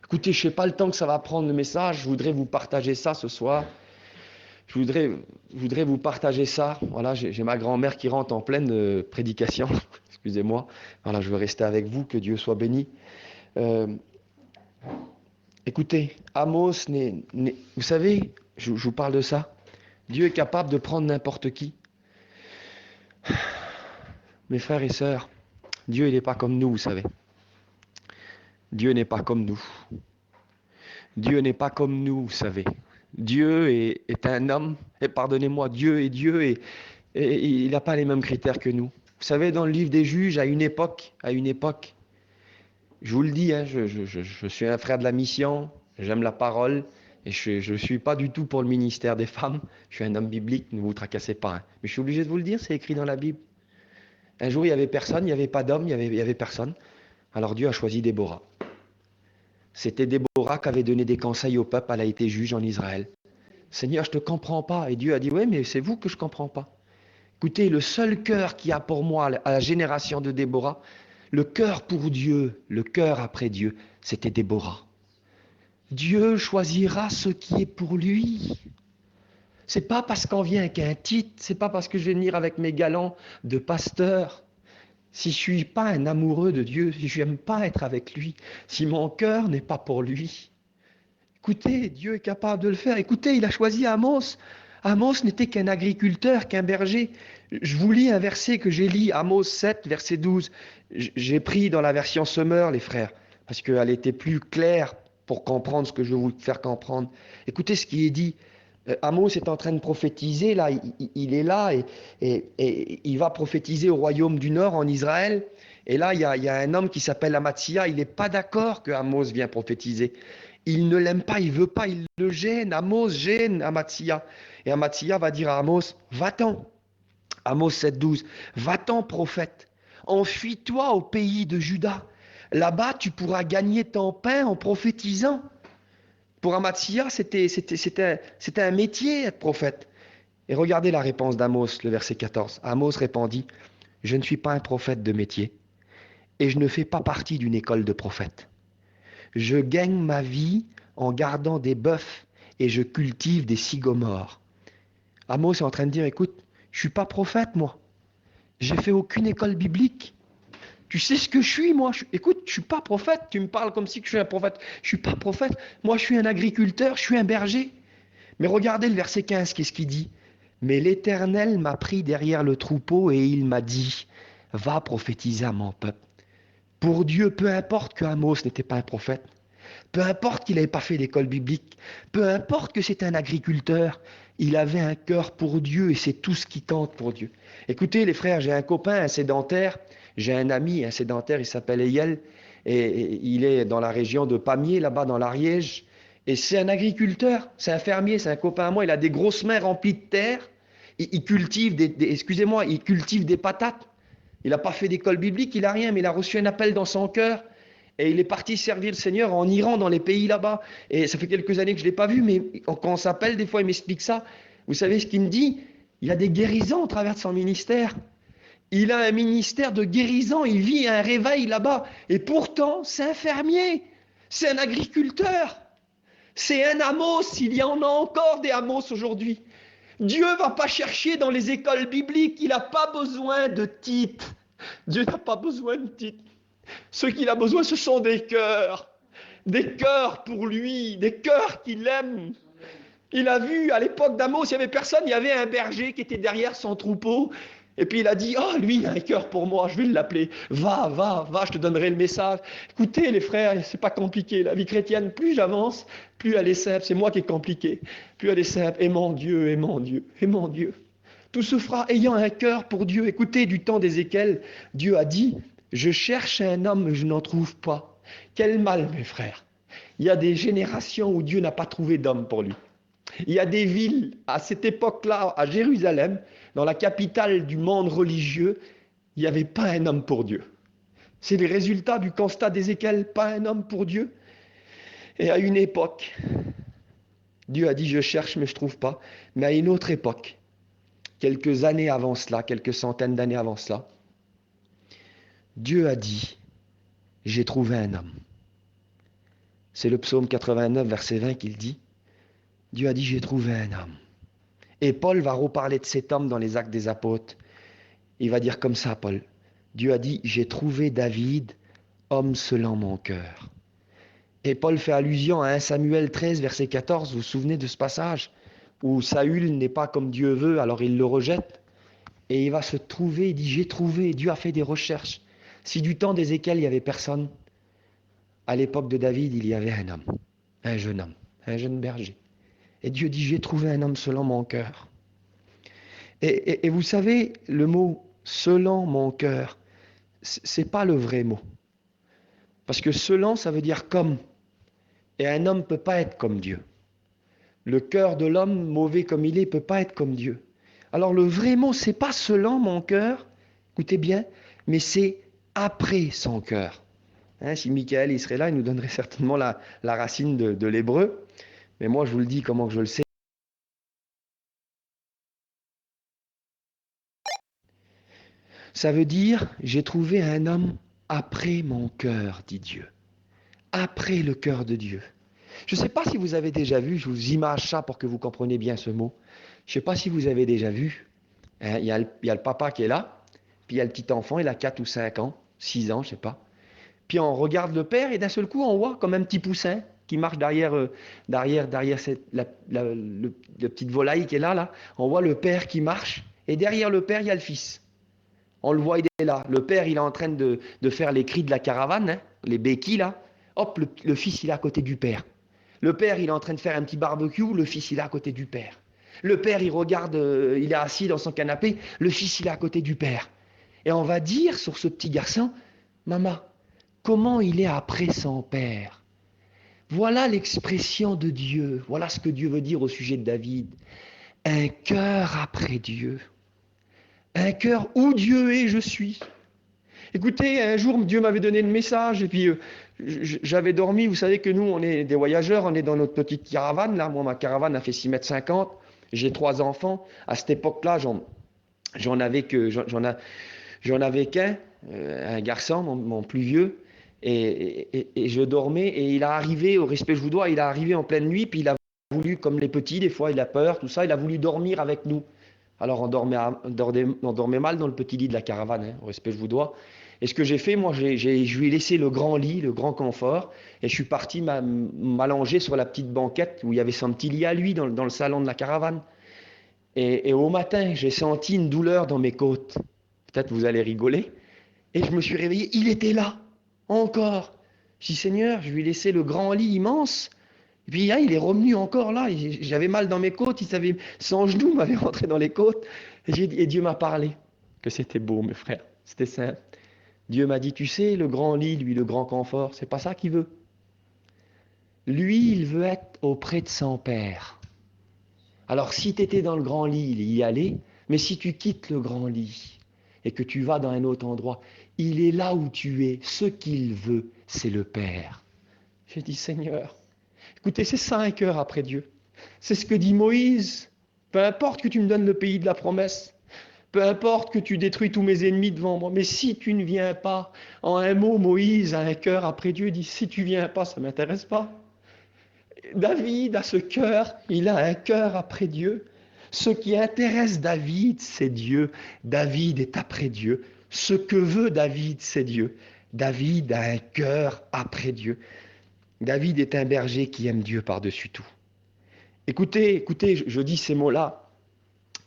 Écoutez, je ne sais pas le temps que ça va prendre le message, je voudrais vous partager ça ce soir. Je voudrais vous partager ça. Voilà, j'ai ma grand-mère qui rentre en pleine prédication. Excusez-moi. Voilà, je veux rester avec vous, que Dieu soit béni. Écoutez, Amos, vous savez, je vous parle de ça. Dieu est capable de prendre n'importe qui. Mes frères et sœurs, Dieu il n'est pas comme nous, vous savez. Dieu n'est pas comme nous. Dieu n'est pas comme nous, vous savez. Dieu est un homme, et pardonnez-moi, Dieu est Dieu et il n'a pas les mêmes critères que nous. Vous savez, dans le livre des Juges, à une époque, je vous le dis, hein, je suis un frère de la mission, j'aime la parole, et je ne suis pas du tout pour le ministère des femmes. Je suis un homme biblique, ne vous tracassez pas. Hein. Mais je suis obligé de vous le dire, c'est écrit dans la Bible. Un jour, il n'y avait personne, il n'y avait pas d'homme, il y avait personne. Alors Dieu a choisi Déborah. C'était Déborah qui avait donné des conseils au peuple, elle a été juge en Israël. Seigneur, je ne te comprends pas. Et Dieu a dit, oui, mais c'est vous que je ne comprends pas. Écoutez, le seul cœur qu'il y a pour moi à la génération de Déborah, Le cœur pour Dieu, le cœur après Dieu, c'était Déborah. Dieu choisira ce qui est pour lui. C'est pas parce qu'on vient avec un titre, c'est pas parce que je vais venir avec mes galants de pasteur. Si je suis pas un amoureux de Dieu, si je n'aime pas être avec lui, si mon cœur n'est pas pour lui, écoutez, Dieu est capable de le faire. Écoutez, il a choisi Amos. Amos n'était qu'un agriculteur, qu'un berger. Je vous lis un verset que j'ai lu, Amos 7, verset 12. J'ai pris dans la version Semeur, les frères, parce qu'elle était plus claire pour comprendre ce que je veux vous faire comprendre. Écoutez ce qui est dit. Amos est en train de prophétiser, là, il est là et il va prophétiser au royaume du Nord, en Israël. Et là, il y a un homme qui s'appelle Amatsia, il n'est pas d'accord que Amos vienne prophétiser. Il ne l'aime pas, il veut pas, il le gêne. Amos gêne Amatsia. Et Amatsia va dire à Amos, va-t'en. Amos 7,12, va-t'en prophète, enfuis-toi au pays de Juda. Là-bas, tu pourras gagner ton pain en prophétisant. Pour Amatsia, c'était un métier être prophète. Et regardez la réponse d'Amos, le verset 14. Amos répondit, je ne suis pas un prophète de métier et je ne fais pas partie d'une école de prophètes. Je gagne ma vie en gardant des bœufs et je cultive des sycomores. Amos est en train de dire, écoute, je ne suis pas prophète, moi. J'ai fait aucune école biblique. Tu sais ce que je suis, moi. Écoute, je ne suis pas prophète. Tu me parles comme si je suis un prophète. Je ne suis pas prophète. Moi, je suis un agriculteur, je suis un berger. Mais regardez le verset 15, qu'est-ce qu'il dit? Mais l'Éternel m'a pris derrière le troupeau et il m'a dit, va prophétiser à mon peuple. Pour Dieu, peu importe que Amos n'était pas un prophète, peu importe qu'il n'avait pas fait d'école biblique, peu importe que c'est un agriculteur, il avait un cœur pour Dieu et c'est tout ce qui compte pour Dieu. Écoutez les frères, j'ai un copain, un sédentaire, j'ai un ami, un sédentaire, il s'appelle Eyel, et il est dans la région de Pamiers, là-bas dans l'Ariège, et c'est un agriculteur, c'est un fermier, c'est un copain à moi, il a des grosses mains remplies de terre, il cultive il cultive des patates, il n'a pas fait d'école biblique, il n'a rien, mais il a reçu un appel dans son cœur, et il est parti servir le Seigneur en Iran, dans les pays là-bas. Et ça fait quelques années que je ne l'ai pas vu, mais quand on s'appelle, des fois, il m'explique ça. Vous savez ce qu'il me dit? Il a des guérisons au travers de son ministère. Il a un ministère de guérison, il vit un réveil là-bas. Et pourtant, c'est un fermier, c'est un agriculteur, c'est un Amos. Il y en a encore des Amos aujourd'hui. Dieu ne va pas chercher dans les écoles bibliques, il n'a pas besoin de titres. Dieu n'a pas besoin de titres. Ce qu'il a besoin, ce sont des cœurs pour lui, des cœurs qu'il aime. Il a vu, à l'époque d'Amos, il n'y avait personne, il y avait un berger qui était derrière son troupeau, et puis il a dit, oh, lui, il a un cœur pour moi, je vais l'appeler, va, je te donnerai le message. Écoutez, les frères, c'est pas compliqué, la vie chrétienne, plus j'avance, plus elle est simple, c'est moi qui est compliqué, plus elle est simple, aimons Dieu, aimons Dieu, aimons Dieu. Tout se fera ayant un cœur pour Dieu. Écoutez, du temps d'Ézéchiel, Dieu a dit, je cherche un homme, mais je n'en trouve pas. Quel mal, mes frères. Il y a des générations où Dieu n'a pas trouvé d'homme pour lui. Il y a des villes, à cette époque-là, à Jérusalem, dans la capitale du monde religieux, il n'y avait pas un homme pour Dieu. C'est les résultats du constat d'Ézéchiel, pas un homme pour Dieu. Et à une époque, Dieu a dit, je cherche, mais je ne trouve pas. Mais à une autre époque, quelques années avant cela, quelques centaines d'années avant cela, Dieu a dit, j'ai trouvé un homme. C'est le psaume 89, verset 20 qu'il dit. Dieu a dit, j'ai trouvé un homme. Et Paul va reparler de cet homme dans les Actes des Apôtres. Il va dire comme ça, Paul. Dieu a dit, j'ai trouvé David, homme selon mon cœur. Et Paul fait allusion à 1 Samuel 13, verset 14. Vous vous souvenez de ce passage où Saül n'est pas comme Dieu veut, alors il le rejette. Et il va se trouver, il dit, j'ai trouvé. Dieu a fait des recherches. Si du temps d'Ézéchiel, il n'y avait personne, à l'époque de David, il y avait un homme, un jeune berger. Et Dieu dit, j'ai trouvé un homme selon mon cœur. Et vous savez, le mot « selon mon cœur », ce n'est pas le vrai mot. Parce que « selon », ça veut dire « comme ». Et un homme ne peut pas être comme Dieu. Le cœur de l'homme, mauvais comme il est, ne peut pas être comme Dieu. Alors le vrai mot, ce n'est pas « selon mon cœur », écoutez bien, mais c'est « après son cœur ». Si Michael il serait là, il nous donnerait certainement la racine de l'hébreu. Mais moi, je vous le dis comment je le sais. Ça veut dire, j'ai trouvé un homme après mon cœur, dit Dieu. Après le cœur de Dieu. Je ne sais pas si vous avez déjà vu, je vous image ça pour que vous compreniez bien ce mot. Je ne sais pas si vous avez déjà vu. Hein, il y a le papa qui est là, puis il y a le petit enfant, il a 4 ou 5 ans, 6 ans, je ne sais pas. Puis on regarde le père et d'un seul coup, on voit comme un petit poussin qui marche derrière le petite volaille qui est là. On voit le père qui marche et derrière le père, il y a le fils. On le voit, il est là. Le père, il est en train de faire les cris de la caravane, hein, les béquilles là. Hop, le fils, il est à côté du père. Le père, il est en train de faire un petit barbecue, le fils, il est à côté du père. Le père, il regarde, il est assis dans son canapé, le fils, il est à côté du père. Et on va dire sur ce petit garçon, maman, comment il est après son père. Voilà l'expression de Dieu, voilà ce que Dieu veut dire au sujet de David. Un cœur après Dieu. Un cœur où Dieu est, je suis. Écoutez, un jour, Dieu m'avait donné le message, et puis j'avais dormi. Vous savez que nous, on est des voyageurs, on est dans notre petite caravane. Là. Moi, ma caravane a fait 6,50 m. J'ai 3 enfants. À cette époque-là, j'en avais qu'un, un garçon, mon plus vieux. Et je dormais, et il est arrivé, au respect je vous dois, il est arrivé en pleine nuit, puis il a voulu, comme les petits, des fois, il a peur, tout ça, il a voulu dormir avec nous. Alors on dormait mal dans le petit lit de la caravane, hein, au respect je vous dois. Et ce que j'ai fait, moi, je lui ai laissé le grand lit, le grand confort, et je suis parti m'allonger sur la petite banquette où il y avait son petit lit à lui dans le salon de la caravane. Et au matin, j'ai senti une douleur dans mes côtes. Peut-être vous allez rigoler. Et je me suis réveillé, il était là, encore. Je dis, Seigneur, je lui ai laissé le grand lit immense. Et puis hein, il est revenu encore là, j'avais mal dans mes côtes, son genou m'avait rentré dans les côtes, et Dieu m'a parlé, que c'était beau mes frères, c'était simple. Dieu m'a dit, tu sais, le grand lit, lui, le grand confort, c'est pas ça qu'il veut. Lui, il veut être auprès de son Père. Alors si tu étais dans le grand lit, il y allait, mais si tu quittes le grand lit et que tu vas dans un autre endroit, il est là où tu es, ce qu'il veut, c'est le Père. J'ai dit, Seigneur, écoutez, c'est ça un cœur après Dieu. C'est ce que dit Moïse. Peu importe que tu me donnes le pays de la promesse, peu importe que tu détruis tous mes ennemis devant moi, mais si tu ne viens pas, en un mot, Moïse a un cœur après Dieu, dit, si tu viens pas, ça ne m'intéresse pas. David a ce cœur, il a un cœur après Dieu. Ce qui intéresse David, c'est Dieu. David est après Dieu. Ce que veut David, c'est Dieu. David a un cœur après Dieu. David est un berger qui aime Dieu par-dessus tout. Écoutez, je dis ces mots-là.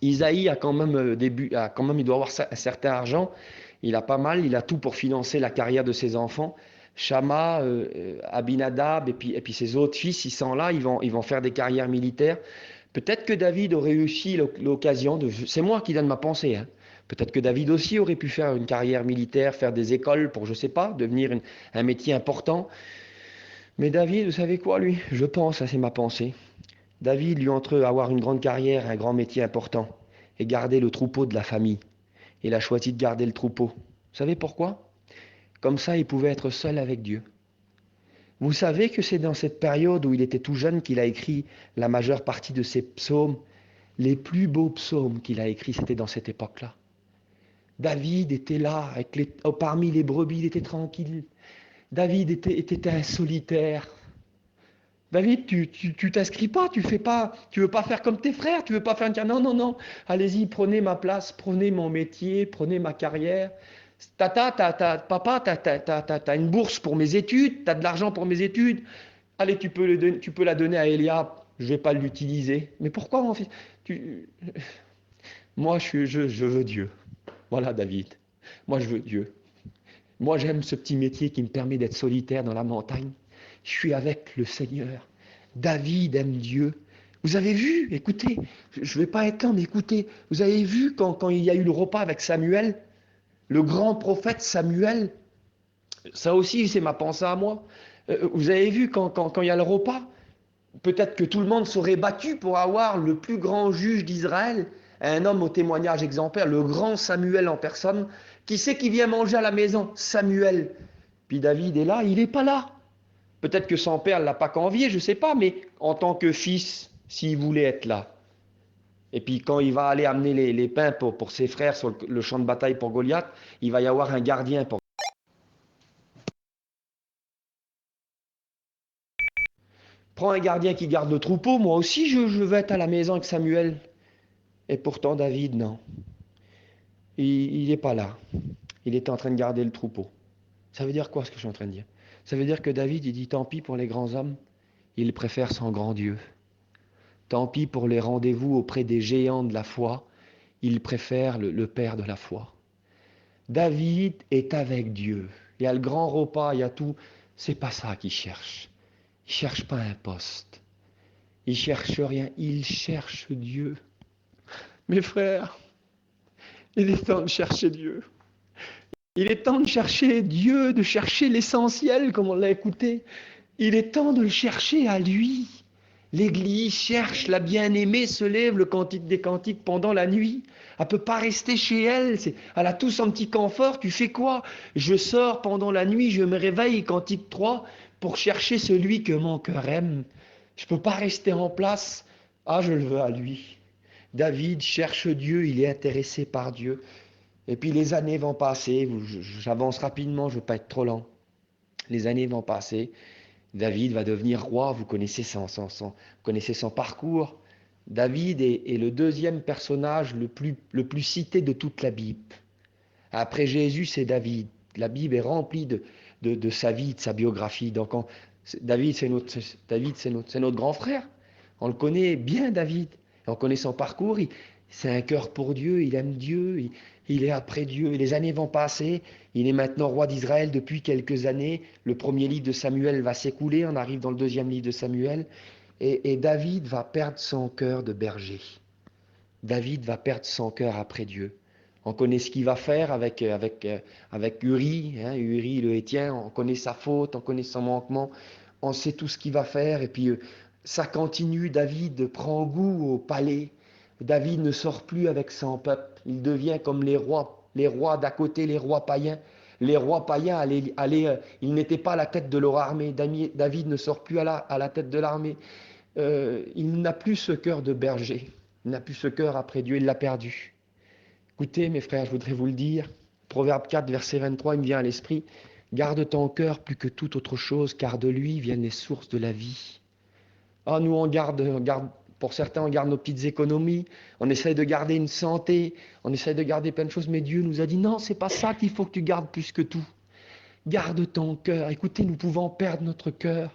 Isaïe a quand même, il doit avoir un certain argent. Il a pas mal, il a tout pour financer la carrière de ses enfants. Shama, Abinadab et puis ses autres fils, ils sont là, ils vont faire des carrières militaires. Peut-être que David aurait réussi l'occasion de... C'est moi qui donne ma pensée. Hein. Peut-être que David aussi aurait pu faire une carrière militaire, faire des écoles pour, je sais pas, devenir un métier important. Mais David, vous savez quoi, lui? Je pense, ça c'est ma pensée. David, lui, entre avoir une grande carrière, un grand métier important, et garder le troupeau de la famille. Il a choisi de garder le troupeau. Vous savez pourquoi? Comme ça, il pouvait être seul avec Dieu. Vous savez que c'est dans cette période où il était tout jeune qu'il a écrit la majeure partie de ses psaumes. Les plus beaux psaumes qu'il a écrits, c'était dans cette époque-là. David était là, parmi les brebis, il était tranquille. David était un solitaire. David, tu t'inscris pas, tu veux pas faire comme tes frères, tu veux pas faire non, allez-y, prenez ma place, prenez mon métier, prenez ma carrière. Papa, t'as une bourse pour mes études, t'as de l'argent pour mes études. Allez, tu peux la donner à Eliab, je vais pas l'utiliser. Mais pourquoi mon fils? Moi, je veux Dieu. Voilà, David. Moi, je veux Dieu. Moi, j'aime ce petit métier qui me permet d'être solitaire dans la montagne. Je suis avec le Seigneur. David aime Dieu. Vous avez vu, écoutez, je ne vais pas être là, mais écoutez, vous avez vu quand il y a eu le repas avec Samuel, le grand prophète Samuel, ça aussi c'est ma pensée à moi. Vous avez vu quand il y a le repas, peut-être que tout le monde serait battu pour avoir le plus grand juge d'Israël, un homme au témoignage exemplaire, le grand Samuel en personne. Qui c'est qui vient manger à la maison? Samuel. Puis David est là, il n'est pas là. Peut-être que son père ne l'a pas convié, je ne sais pas, mais en tant que fils, s'il voulait être là. Et puis quand il va aller amener les pains pour ses frères sur le champ de bataille pour Goliath, il va y avoir un gardien pour... Prends un gardien qui garde le troupeau, moi aussi je veux être à la maison avec Samuel. Et pourtant David, non. Il n'est pas là. Il est en train de garder le troupeau. Ça veut dire quoi ce que je suis en train de dire? Ça veut dire que David, il dit tant pis pour les grands hommes, il préfère son grand Dieu. Tant pis pour les rendez-vous auprès des géants de la foi, il préfère le Père de la foi. David est avec Dieu. Il y a le grand repas, il y a tout. C'est pas ça qu'il cherche. Il cherche pas un poste. Il cherche rien. Il cherche Dieu. Mes frères, il est temps de chercher Dieu. Il est temps de chercher Dieu, de chercher l'essentiel, comme on l'a écouté. Il est temps de le chercher à lui. L'Église cherche la bien-aimée, se lève le cantique des cantiques pendant la nuit. Elle ne peut pas rester chez elle. Elle a tout son petit confort. Tu fais quoi? Je sors pendant la nuit, je me réveille, cantique 3, pour chercher celui que mon cœur aime. Je ne peux pas rester en place. Ah, je le veux à lui. David cherche Dieu, il est intéressé par Dieu. Et puis les années vont passer. J'avance rapidement, je ne veux pas être trop lent. Les années vont passer. David va devenir roi, vous connaissez son parcours. David est le deuxième personnage le plus cité de toute la Bible. Après Jésus, c'est David. La Bible est remplie de sa vie, de sa biographie. Donc David, c'est notre grand frère. On le connaît bien, David. On connaît son parcours. C'est un cœur pour Dieu, il aime Dieu, il est après Dieu. Et les années vont passer. Il est maintenant roi d'Israël depuis quelques années. Le premier livre de Samuel va s'écouler. On arrive dans le deuxième livre de Samuel. Et David va perdre son cœur de berger. David va perdre son cœur après Dieu. On connaît ce qu'il va faire avec Uri, Uri le Héthien. On connaît sa faute, on connaît son manquement. On sait tout ce qu'il va faire. Et puis ça continue. David prend goût au palais. David ne sort plus avec son peuple. Il devient comme les rois d'à côté, les rois païens. Les rois païens, ils n'étaient pas à la tête de leur armée. David ne sort plus à la tête de l'armée. Il n'a plus ce cœur de berger. Il n'a plus ce cœur après Dieu, il l'a perdu. Écoutez, mes frères, je voudrais vous le dire. Proverbe 4, verset 23, il me vient à l'esprit. Garde ton cœur plus que toute autre chose, car de lui viennent les sources de la vie. Ah, nous, on garde, pour certains, on garde nos petites économies, on essaye de garder une santé, on essaye de garder plein de choses, mais Dieu nous a dit, non, c'est pas ça qu'il faut que tu gardes plus que tout. Garde ton cœur. Écoutez, nous pouvons perdre notre cœur.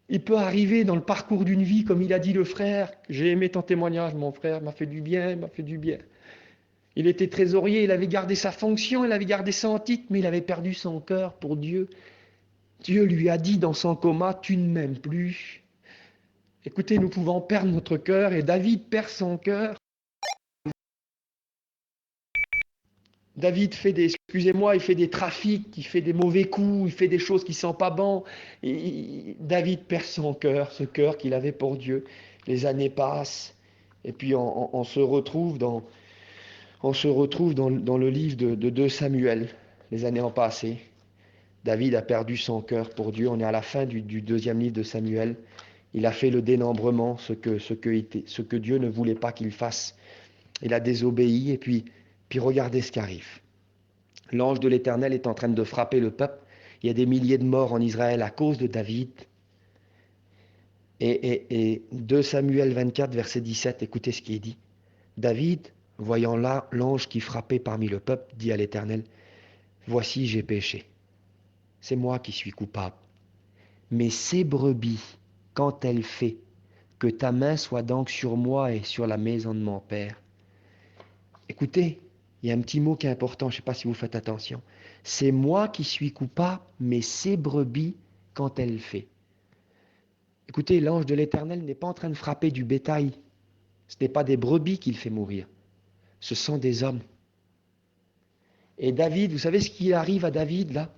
Il peut arriver dans le parcours d'une vie, comme il a dit le frère, j'ai aimé ton témoignage, mon frère, m'a fait du bien, il m'a fait du bien. Il était trésorier, il avait gardé sa fonction, il avait gardé son titre, mais il avait perdu son cœur pour Dieu. Dieu lui a dit dans son coma, tu ne m'aimes plus. Écoutez, nous pouvons perdre notre cœur, et David perd son cœur. David fait il fait des trafics, il fait des mauvais coups, il fait des choses qui ne sont pas bonnes. David perd son cœur, ce cœur qu'il avait pour Dieu. Les années passent, et puis on se retrouve dans le livre de 2 Samuel. Les années ont passé. David a perdu son cœur pour Dieu. On est à la fin du deuxième livre de Samuel. Il a fait le dénombrement, ce que Dieu ne voulait pas qu'il fasse. Il a désobéi, et puis regardez ce qui arrive. L'ange de l'Éternel est en train de frapper le peuple. Il y a des milliers de morts en Israël à cause de David. Et 2 Samuel 24, verset 17, écoutez ce qui est dit. David, voyant là l'ange qui frappait parmi le peuple, dit à l'Éternel, « Voici, j'ai péché. C'est moi qui suis coupable. Mais ces brebis, quand elles fait, que ta main soit donc sur moi et sur la maison de mon père. » Écoutez, il y a un petit mot qui est important, je ne sais pas si vous faites attention. C'est moi qui suis coupable, mais ces brebis, quand elles fait. Écoutez, l'ange de l'Éternel n'est pas en train de frapper du bétail. Ce n'est pas des brebis qu'il fait mourir. Ce sont des hommes. Et David, vous savez ce qui arrive à David là?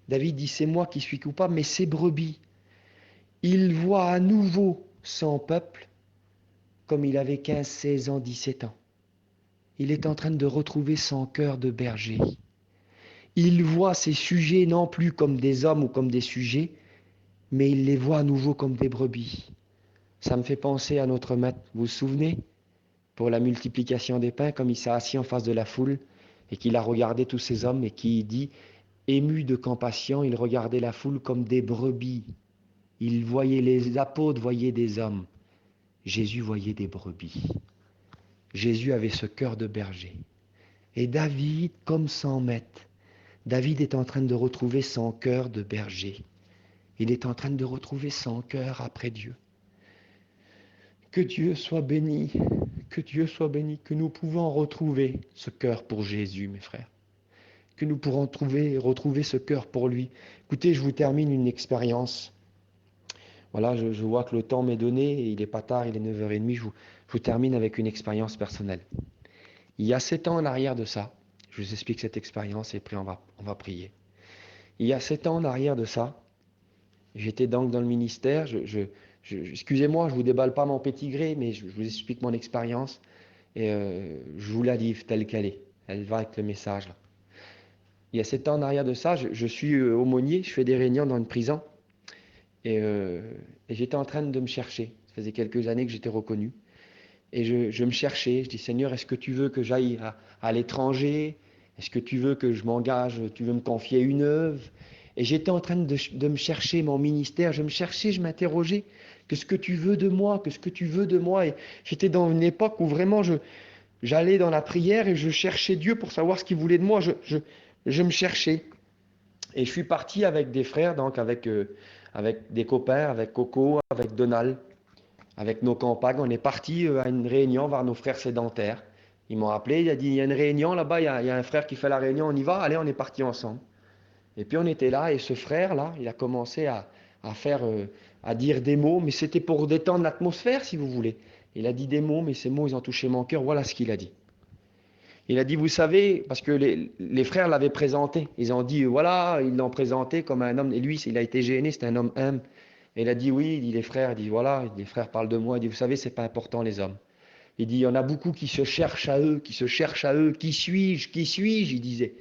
David dit, c'est moi qui suis coupable, mais ces brebis. Il voit à nouveau son peuple comme il avait 15, 16 ans, 17 ans. Il est en train de retrouver son cœur de berger. Il voit ses sujets non plus comme des hommes ou comme des sujets, mais il les voit à nouveau comme des brebis. Ça me fait penser à notre maître, vous vous souvenez? Pour la multiplication des pains, comme il s'est assis en face de la foule et qu'il a regardé tous ces hommes et qui dit, ému de compassion, il regardait la foule comme des brebis Il voyait les apôtres, voyaient des hommes. Jésus voyait des brebis. Jésus avait ce cœur de berger. Et David, comme 100 mètres, David est en train de retrouver son cœur de berger. Il est en train de retrouver son cœur après Dieu. Que Dieu soit béni, que Dieu soit béni, que nous pouvons retrouver ce cœur pour Jésus, mes frères. Que nous pourrons retrouver ce cœur pour lui. Écoutez, je vous termine une expérience. Voilà, je vois que le temps m'est donné, et il n'est pas tard, il est 9h30, je vous termine avec une expérience personnelle. Il y a 7 ans en arrière de ça, je vous explique cette expérience et puis on va prier. Il y a 7 ans en arrière de ça, j'étais donc dans le ministère, excusez-moi, je ne vous déballe pas mon pédigré, mais je vous explique mon expérience et je vous la livre telle qu'elle est. Elle va avec le message là. Il y a 7 ans en arrière de ça, je suis aumônier, je fais des réunions dans une prison et j'étais en train de me chercher. Ça faisait quelques années que j'étais reconnu. Et je me cherchais, je dis Seigneur, est-ce que tu veux que j'aille à l'étranger? Est-ce que tu veux que je m'engage? Tu veux me confier une œuvre? Et j'étais en train de me chercher mon ministère, je me cherchais, je m'interrogeais, qu'est-ce que tu veux de moi? Qu'est-ce que tu veux de moi? Et j'étais dans une époque où vraiment j'allais dans la prière et je cherchais Dieu pour savoir ce qu'il voulait de moi, je me cherchais. Et je suis parti avec des frères, donc avec des copains, avec Coco, avec Donald. Avec nos compagnes, on est parti à une réunion vers nos frères sédentaires. Ils m'ont appelé, il a dit, il y a une réunion là-bas, il y a un frère qui fait la réunion, on y va, allez, on est parti ensemble. Et puis on était là, et ce frère-là, il a commencé à dire des mots, mais c'était pour détendre l'atmosphère, si vous voulez. Il a dit des mots, mais ces mots, ils ont touché mon cœur, voilà ce qu'il a dit. Il a dit, vous savez, parce que les frères l'avaient présenté, ils ont dit, voilà, ils l'ont présenté comme un homme, et lui, il a été gêné, c'est un homme humble. Et il a dit oui, il dit les frères, il dit voilà, les frères parlent de moi, il dit vous savez, c'est pas important les hommes. Il dit il y en a beaucoup qui se cherchent à eux, qui suis-je, il disait.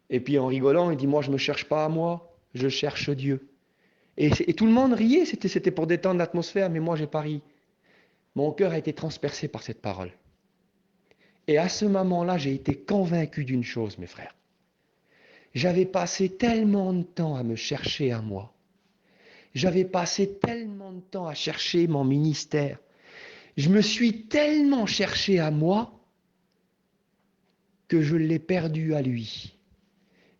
Et puis en rigolant, il dit moi je me cherche pas à moi, je cherche Dieu. Et tout le monde riait, c'était pour détendre l'atmosphère, mais moi j'ai pas ri. Mon cœur a été transpercé par cette parole. Et à ce moment-là, j'ai été convaincu d'une chose, mes frères. J'avais passé tellement de temps à me chercher à moi. J'avais passé tellement de temps à chercher mon ministère. Je me suis tellement cherché à moi que je l'ai perdu à lui.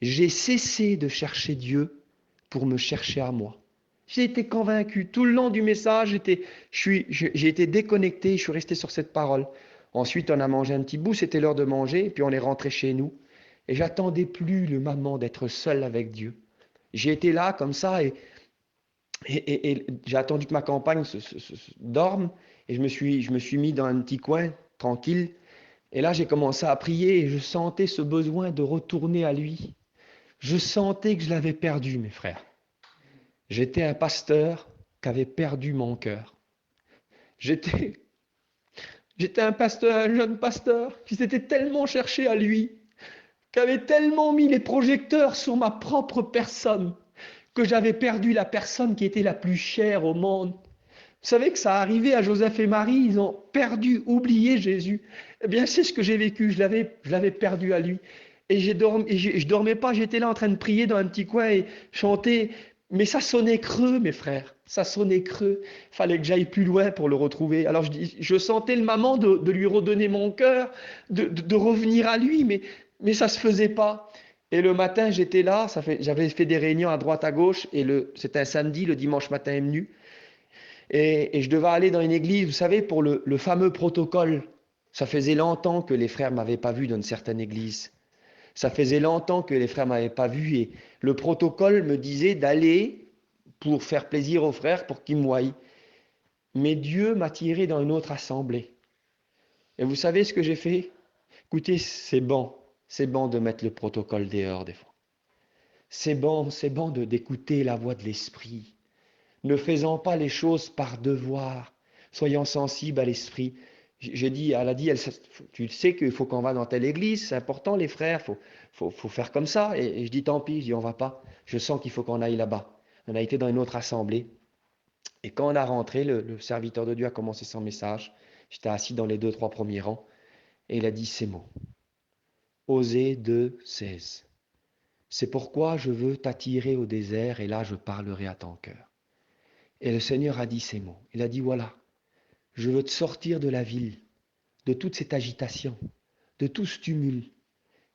J'ai cessé de chercher Dieu pour me chercher à moi. J'ai été convaincu. Tout le long du message, j'ai été déconnecté, je suis resté sur cette parole. Ensuite, on a mangé un petit bout, c'était l'heure de manger, et puis on est rentré chez nous. Et j'attendais plus le moment d'être seul avec Dieu. J'ai été là comme ça et j'ai attendu que ma compagne dorme et je me suis mis dans un petit coin tranquille. Et là, j'ai commencé à prier et je sentais ce besoin de retourner à lui. Je sentais que je l'avais perdu, mes frères. J'étais un pasteur qui avait perdu mon cœur. J'étais un pasteur, un jeune pasteur qui s'était tellement cherché à lui, qui avait tellement mis les projecteurs sur ma propre personne, que j'avais perdu la personne qui était la plus chère au monde. Vous savez que ça arrivait à Joseph et Marie, ils ont oublié Jésus. Eh bien, c'est ce que j'ai vécu, je l'avais perdu à lui. Et je dormais pas, j'étais là en train de prier dans un petit coin et chanter, mais ça sonnait creux, mes frères, ça sonnait creux. Il fallait que j'aille plus loin pour le retrouver. Alors je sentais le moment de lui redonner mon cœur, de revenir à lui, mais ça se faisait pas. Et le matin, j'étais là, j'avais fait des réunions à droite, à gauche, et c'était un samedi, le dimanche matin est venu. Et je devais aller dans une église, vous savez, pour le fameux protocole. Ça faisait longtemps que les frères ne m'avaient pas vu dans une certaine église. Ça faisait longtemps que les frères ne m'avaient pas vu, et le protocole me disait d'aller pour faire plaisir aux frères, pour qu'ils me voient. Mais Dieu m'a tiré dans une autre assemblée. Et vous savez ce que j'ai fait? Écoutez, c'est bon de mettre le protocole dehors des fois. C'est bon d'écouter la voix de l'Esprit. Ne faisons pas les choses par devoir. Soyons sensibles à l'Esprit. Elle a dit, tu sais qu'il faut qu'on va dans telle église, c'est important les frères, faut faire comme ça. Et je dis tant pis, je dis on va pas. Je sens qu'il faut qu'on aille là-bas. On a été dans une autre assemblée. Et quand on a rentré, le serviteur de Dieu a commencé son message. J'étais assis dans les 2-3 premiers rangs. Et il a dit ces mots. Osée 2:16. C'est pourquoi je veux t'attirer au désert et là je parlerai à ton cœur. Et le Seigneur a dit ces mots. Il a dit, voilà, je veux te sortir de la ville, de toute cette agitation, de tout ce tumulte.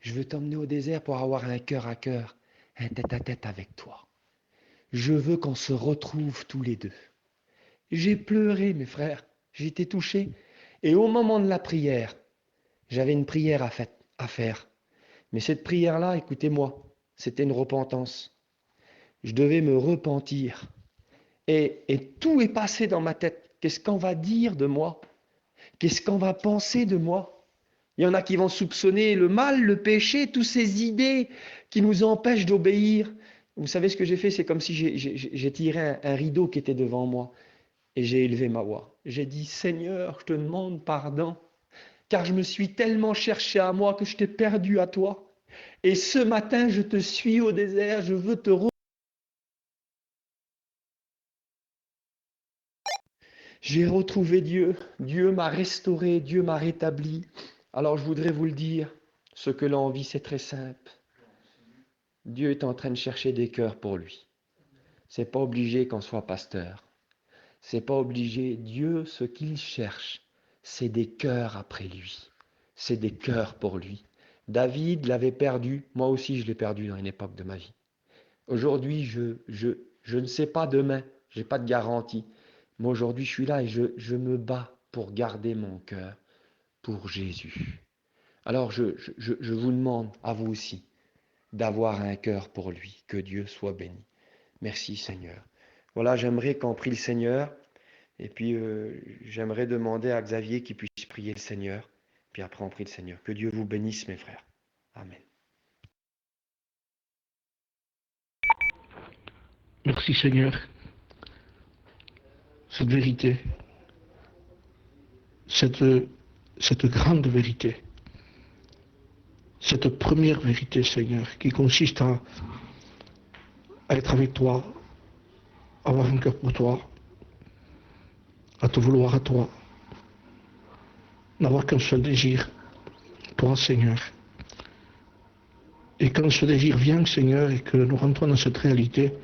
Je veux t'emmener au désert pour avoir un cœur à cœur, un tête-à-tête avec toi. Je veux qu'on se retrouve tous les deux. J'ai pleuré, mes frères, j'ai été touché. Et au moment de la prière, j'avais une prière à faire. Mais cette prière-là, écoutez-moi, c'était une repentance. Je devais me repentir. Et tout est passé dans ma tête. Qu'est-ce qu'on va dire de moi? Qu'est-ce qu'on va penser de moi? Il y en a qui vont soupçonner le mal, le péché, toutes ces idées qui nous empêchent d'obéir. Vous savez ce que j'ai fait? C'est comme si j'ai tiré un rideau qui était devant moi et j'ai élevé ma voix. J'ai dit, Seigneur, je te demande pardon, car je me suis tellement cherché à moi que je t'ai perdu à toi. Et ce matin, je te suis au désert, je veux te retrouver. J'ai retrouvé Dieu, Dieu m'a restauré, Dieu m'a rétabli. Alors je voudrais vous le dire, ce que l'on vit, c'est très simple. Dieu est en train de chercher des cœurs pour lui. C'est pas obligé qu'on soit pasteur. C'est pas obligé. Dieu, ce qu'il cherche, c'est des cœurs après lui. C'est des cœurs pour lui. David l'avait perdu, moi aussi je l'ai perdu dans une époque de ma vie. Aujourd'hui, je ne sais pas demain, je n'ai pas de garantie. Mais aujourd'hui, je suis là et je me bats pour garder mon cœur pour Jésus. Alors, je vous demande, à vous aussi, d'avoir un cœur pour lui. Que Dieu soit béni. Merci Seigneur. Voilà, j'aimerais qu'on prie le Seigneur. Et puis, j'aimerais demander à Xavier qu'il puisse prier le Seigneur. Puis après, on prie le Seigneur. Que Dieu vous bénisse, mes frères. Amen. Merci Seigneur. Cette vérité, cette grande vérité, cette première vérité, Seigneur, qui consiste à être avec toi, avoir un cœur pour toi, à te vouloir à toi, n'avoir qu'un seul désir, toi, Seigneur. Et quand ce désir vient, Seigneur, et que nous rentrons dans cette réalité,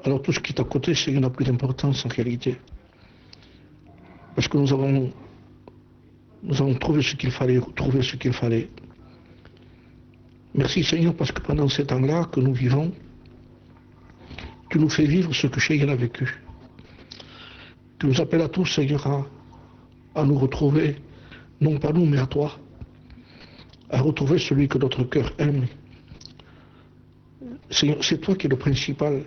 alors tout ce qui est à côté, Seigneur, n'a plus d'importance en réalité. Parce que nous avons trouvé ce qu'il fallait, retrouvé ce qu'il fallait. Merci Seigneur, parce que pendant ces temps-là que nous vivons, tu nous fais vivre ce que Cheyenne a vécu. Tu nous appelles à tous, Seigneur, à nous retrouver, non pas nous, mais à toi, à retrouver celui que notre cœur aime. Seigneur, c'est toi qui es le principal.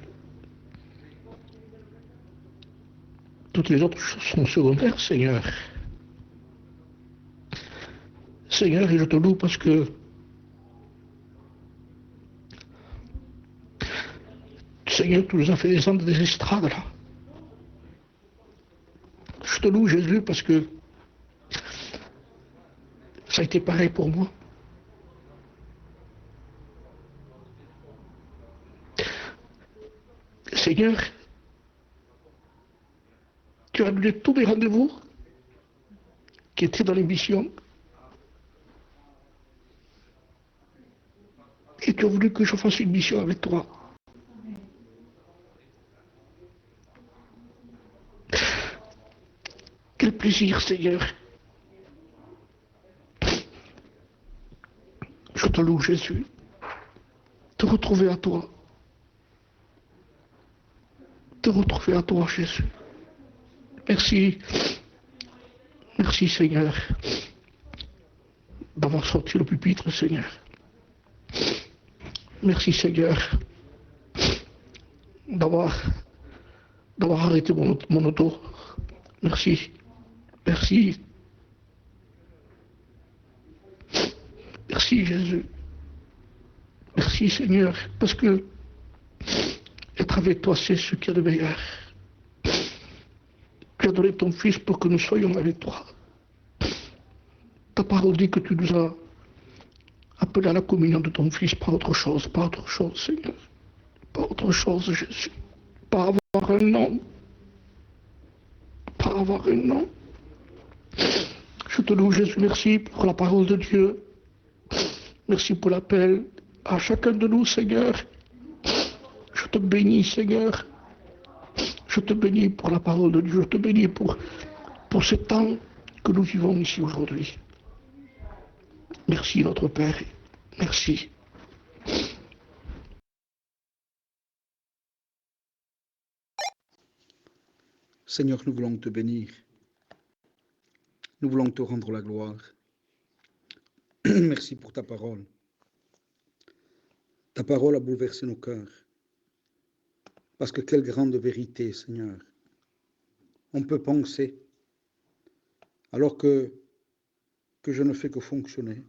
Toutes les autres choses sont secondaires, Seigneur. Seigneur, et je te loue parce que Seigneur, tu nous as fait descendre des estrades là. Je te loue, Jésus, parce que ça a été pareil pour moi. Seigneur, tu as annulé tous mes rendez-vous qui étaient dans l'émission. Et tu as voulu que je fasse une mission avec toi. Quel plaisir, Seigneur. Je te loue, Jésus, te retrouver à toi. Te retrouver à toi, Jésus. Merci. Merci, Seigneur, d'avoir sorti le pupitre, Seigneur. Merci, Seigneur, d'avoir arrêté mon auto. Merci. Merci. Merci, Jésus. Merci, Seigneur, parce que être avec toi, c'est ce qu'il y a de meilleur. Tu as donné ton Fils pour que nous soyons avec toi. Ta parole dit que tu nous as appelés à la communion de ton Fils, pas autre chose, Seigneur. Pas autre chose, Jésus. Pas avoir un nom. Pas avoir un nom. Je te loue, Jésus, merci pour la parole de Dieu. Merci pour l'appel à chacun de nous, Seigneur. Je te bénis, Seigneur. Je te bénis pour la parole de Dieu. Je te bénis pour ce temps que nous vivons ici aujourd'hui. Merci notre Père. Merci. Seigneur, nous voulons te bénir. Nous voulons te rendre la gloire. Merci pour ta parole. Ta parole a bouleversé nos cœurs. Parce que quelle grande vérité, Seigneur. On peut penser, alors que je ne fais que fonctionner,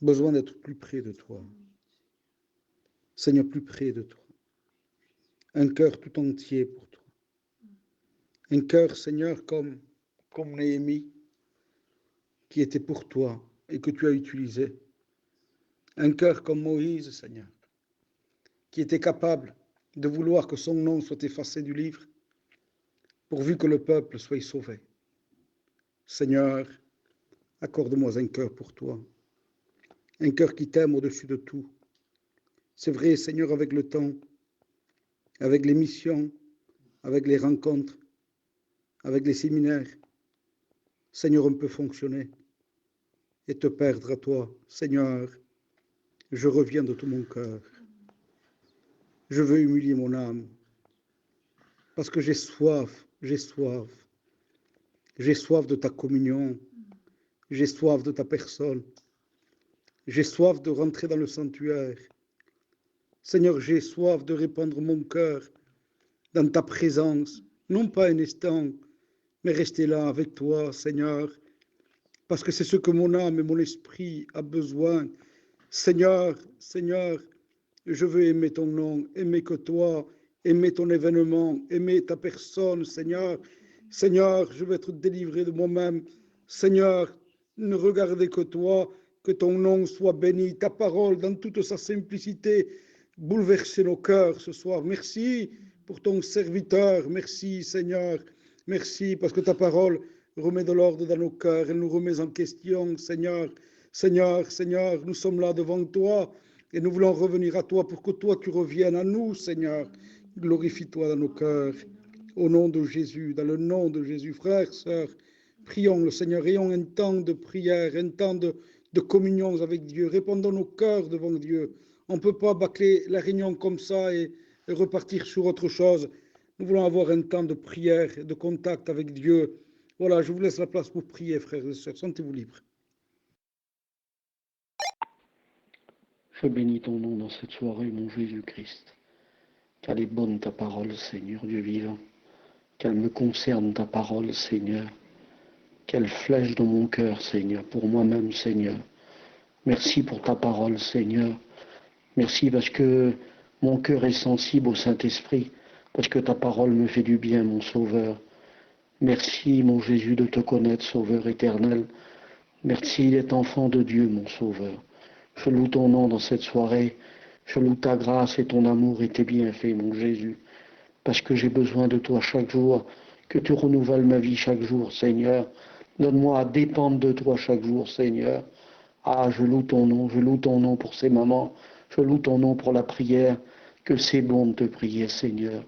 besoin d'être plus près de toi. Seigneur, plus près de toi. Un cœur tout entier pour toi. Un cœur, Seigneur, comme Néhémie, qui était pour toi et que tu as utilisé. Un cœur comme Moïse, Seigneur, qui était capable de vouloir que son nom soit effacé du livre, pourvu que le peuple soit sauvé. Seigneur, accorde-moi un cœur pour toi, un cœur qui t'aime au-dessus de tout. C'est vrai, Seigneur, avec le temps, avec les missions, avec les rencontres, avec les séminaires, Seigneur, on peut fonctionner et te perdre à toi. Seigneur, je reviens de tout mon cœur. Je veux humilier mon âme parce que j'ai soif de ta communion, j'ai soif de ta personne, j'ai soif de rentrer dans le sanctuaire. Seigneur, j'ai soif de répandre mon cœur dans ta présence, non pas un instant, mais rester là avec toi, Seigneur, parce que c'est ce que mon âme et mon esprit a besoin. Seigneur, je veux aimer ton nom, aimer que toi, aimer ton événement, aimer ta personne, Seigneur. Seigneur, je veux être délivré de moi-même. Seigneur, ne regarder que toi, que ton nom soit béni, ta parole dans toute sa simplicité, bouleverser nos cœurs ce soir. Merci pour ton serviteur, merci Seigneur, merci parce que ta parole remet de l'ordre dans nos cœurs, elle nous remet en question, Seigneur. Seigneur, nous sommes là devant toi et nous voulons revenir à toi pour que toi tu reviennes à nous, Seigneur. Glorifie-toi dans nos cœurs, au nom de Jésus, dans le nom de Jésus. Frères, sœurs, prions le Seigneur, ayons un temps de prière, un temps de communion avec Dieu, répandons nos cœurs devant Dieu. On ne peut pas bâcler la réunion comme ça et repartir sur autre chose. Nous voulons avoir un temps de prière, de contact avec Dieu. Voilà, je vous laisse la place pour prier, frères et sœurs. Sentez-vous libres. Je bénis ton nom dans cette soirée, mon Jésus-Christ. Qu'elle est bonne ta parole, Seigneur Dieu vivant. Qu'elle me concerne ta parole, Seigneur. Qu'elle flèche dans mon cœur, Seigneur, pour moi-même, Seigneur. Merci pour ta parole, Seigneur. Merci parce que mon cœur est sensible au Saint-Esprit, parce que ta parole me fait du bien, mon Sauveur. Merci, mon Jésus, de te connaître, Sauveur éternel. Merci d'être enfant de Dieu, mon Sauveur. Je loue ton nom dans cette soirée. Je loue ta grâce et ton amour et tes bienfaits, mon Jésus. Parce que j'ai besoin de toi chaque jour, que tu renouvelles ma vie chaque jour, Seigneur. Donne-moi à dépendre de toi chaque jour, Seigneur. Ah, je loue ton nom pour ces moments. Je loue ton nom pour la prière, que c'est bon de te prier, Seigneur.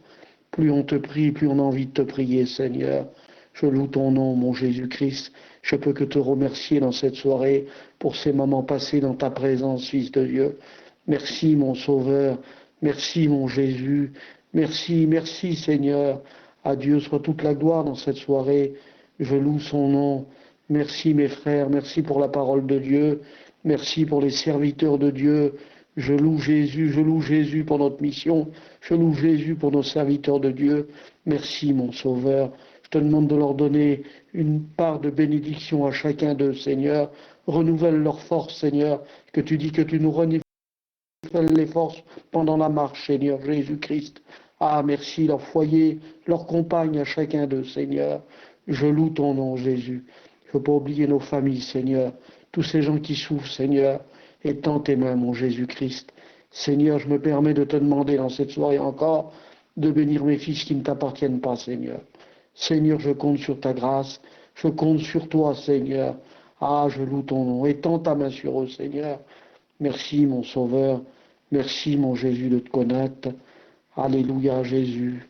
Plus on te prie, plus on a envie de te prier, Seigneur. Je loue ton nom, mon Jésus-Christ. Je peux que te remercier dans cette soirée pour ces moments passés dans ta présence, Fils de Dieu. Merci, mon Sauveur. Merci, mon Jésus. Merci, merci, Seigneur. À Dieu soit toute la gloire dans cette soirée. Je loue son nom. Merci, mes frères. Merci pour la parole de Dieu. Merci pour les serviteurs de Dieu. Je loue Jésus pour notre mission. Je loue Jésus pour nos serviteurs de Dieu. Merci, mon Sauveur. Je te demande de leur donner une part de bénédiction à chacun d'eux, Seigneur. Renouvelle leur force, Seigneur, que tu dis que tu nous renouvelles les forces pendant la marche, Seigneur Jésus-Christ. Ah, merci, leur foyer, leur compagne à chacun d'eux, Seigneur. Je loue ton nom, Jésus. Je ne veux pas oublier nos familles, Seigneur. Tous ces gens qui souffrent, Seigneur. Étends tes mains, mon Jésus-Christ. Seigneur, je me permets de te demander dans cette soirée encore de bénir mes fils qui ne t'appartiennent pas, Seigneur. Seigneur, je compte sur ta grâce. Je compte sur toi, Seigneur. Ah, je loue ton nom. Étends ta main sur eux, Seigneur. Merci, mon Sauveur. Merci, mon Jésus, de te connaître. Alléluia, Jésus.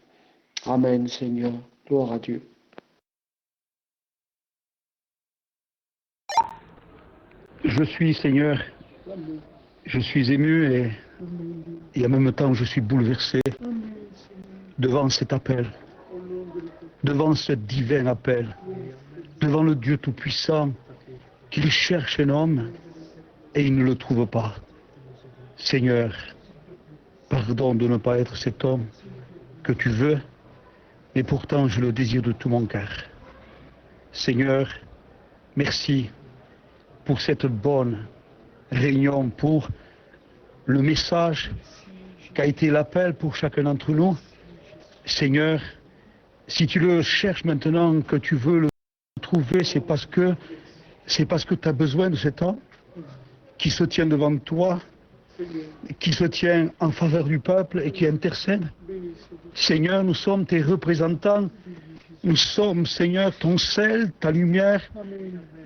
Amen, Seigneur. Gloire à Dieu. Je suis, Seigneur, je suis ému et en même temps je suis bouleversé devant cet appel, devant ce divin appel, devant le Dieu Tout-Puissant qu'il cherche un homme et il ne le trouve pas. Seigneur, pardon de ne pas être cet homme que tu veux, mais pourtant je le désire de tout mon cœur. Seigneur, merci pour cette bonne réunion, pour le message qu'a été l'appel pour chacun d'entre nous. Seigneur, si tu le cherches maintenant, que tu veux le trouver, c'est parce que tu as besoin de cet homme qui se tient devant toi, qui se tient en faveur du peuple et qui intercède. Seigneur, nous sommes tes représentants. Nous sommes, Seigneur, ton sel, ta lumière.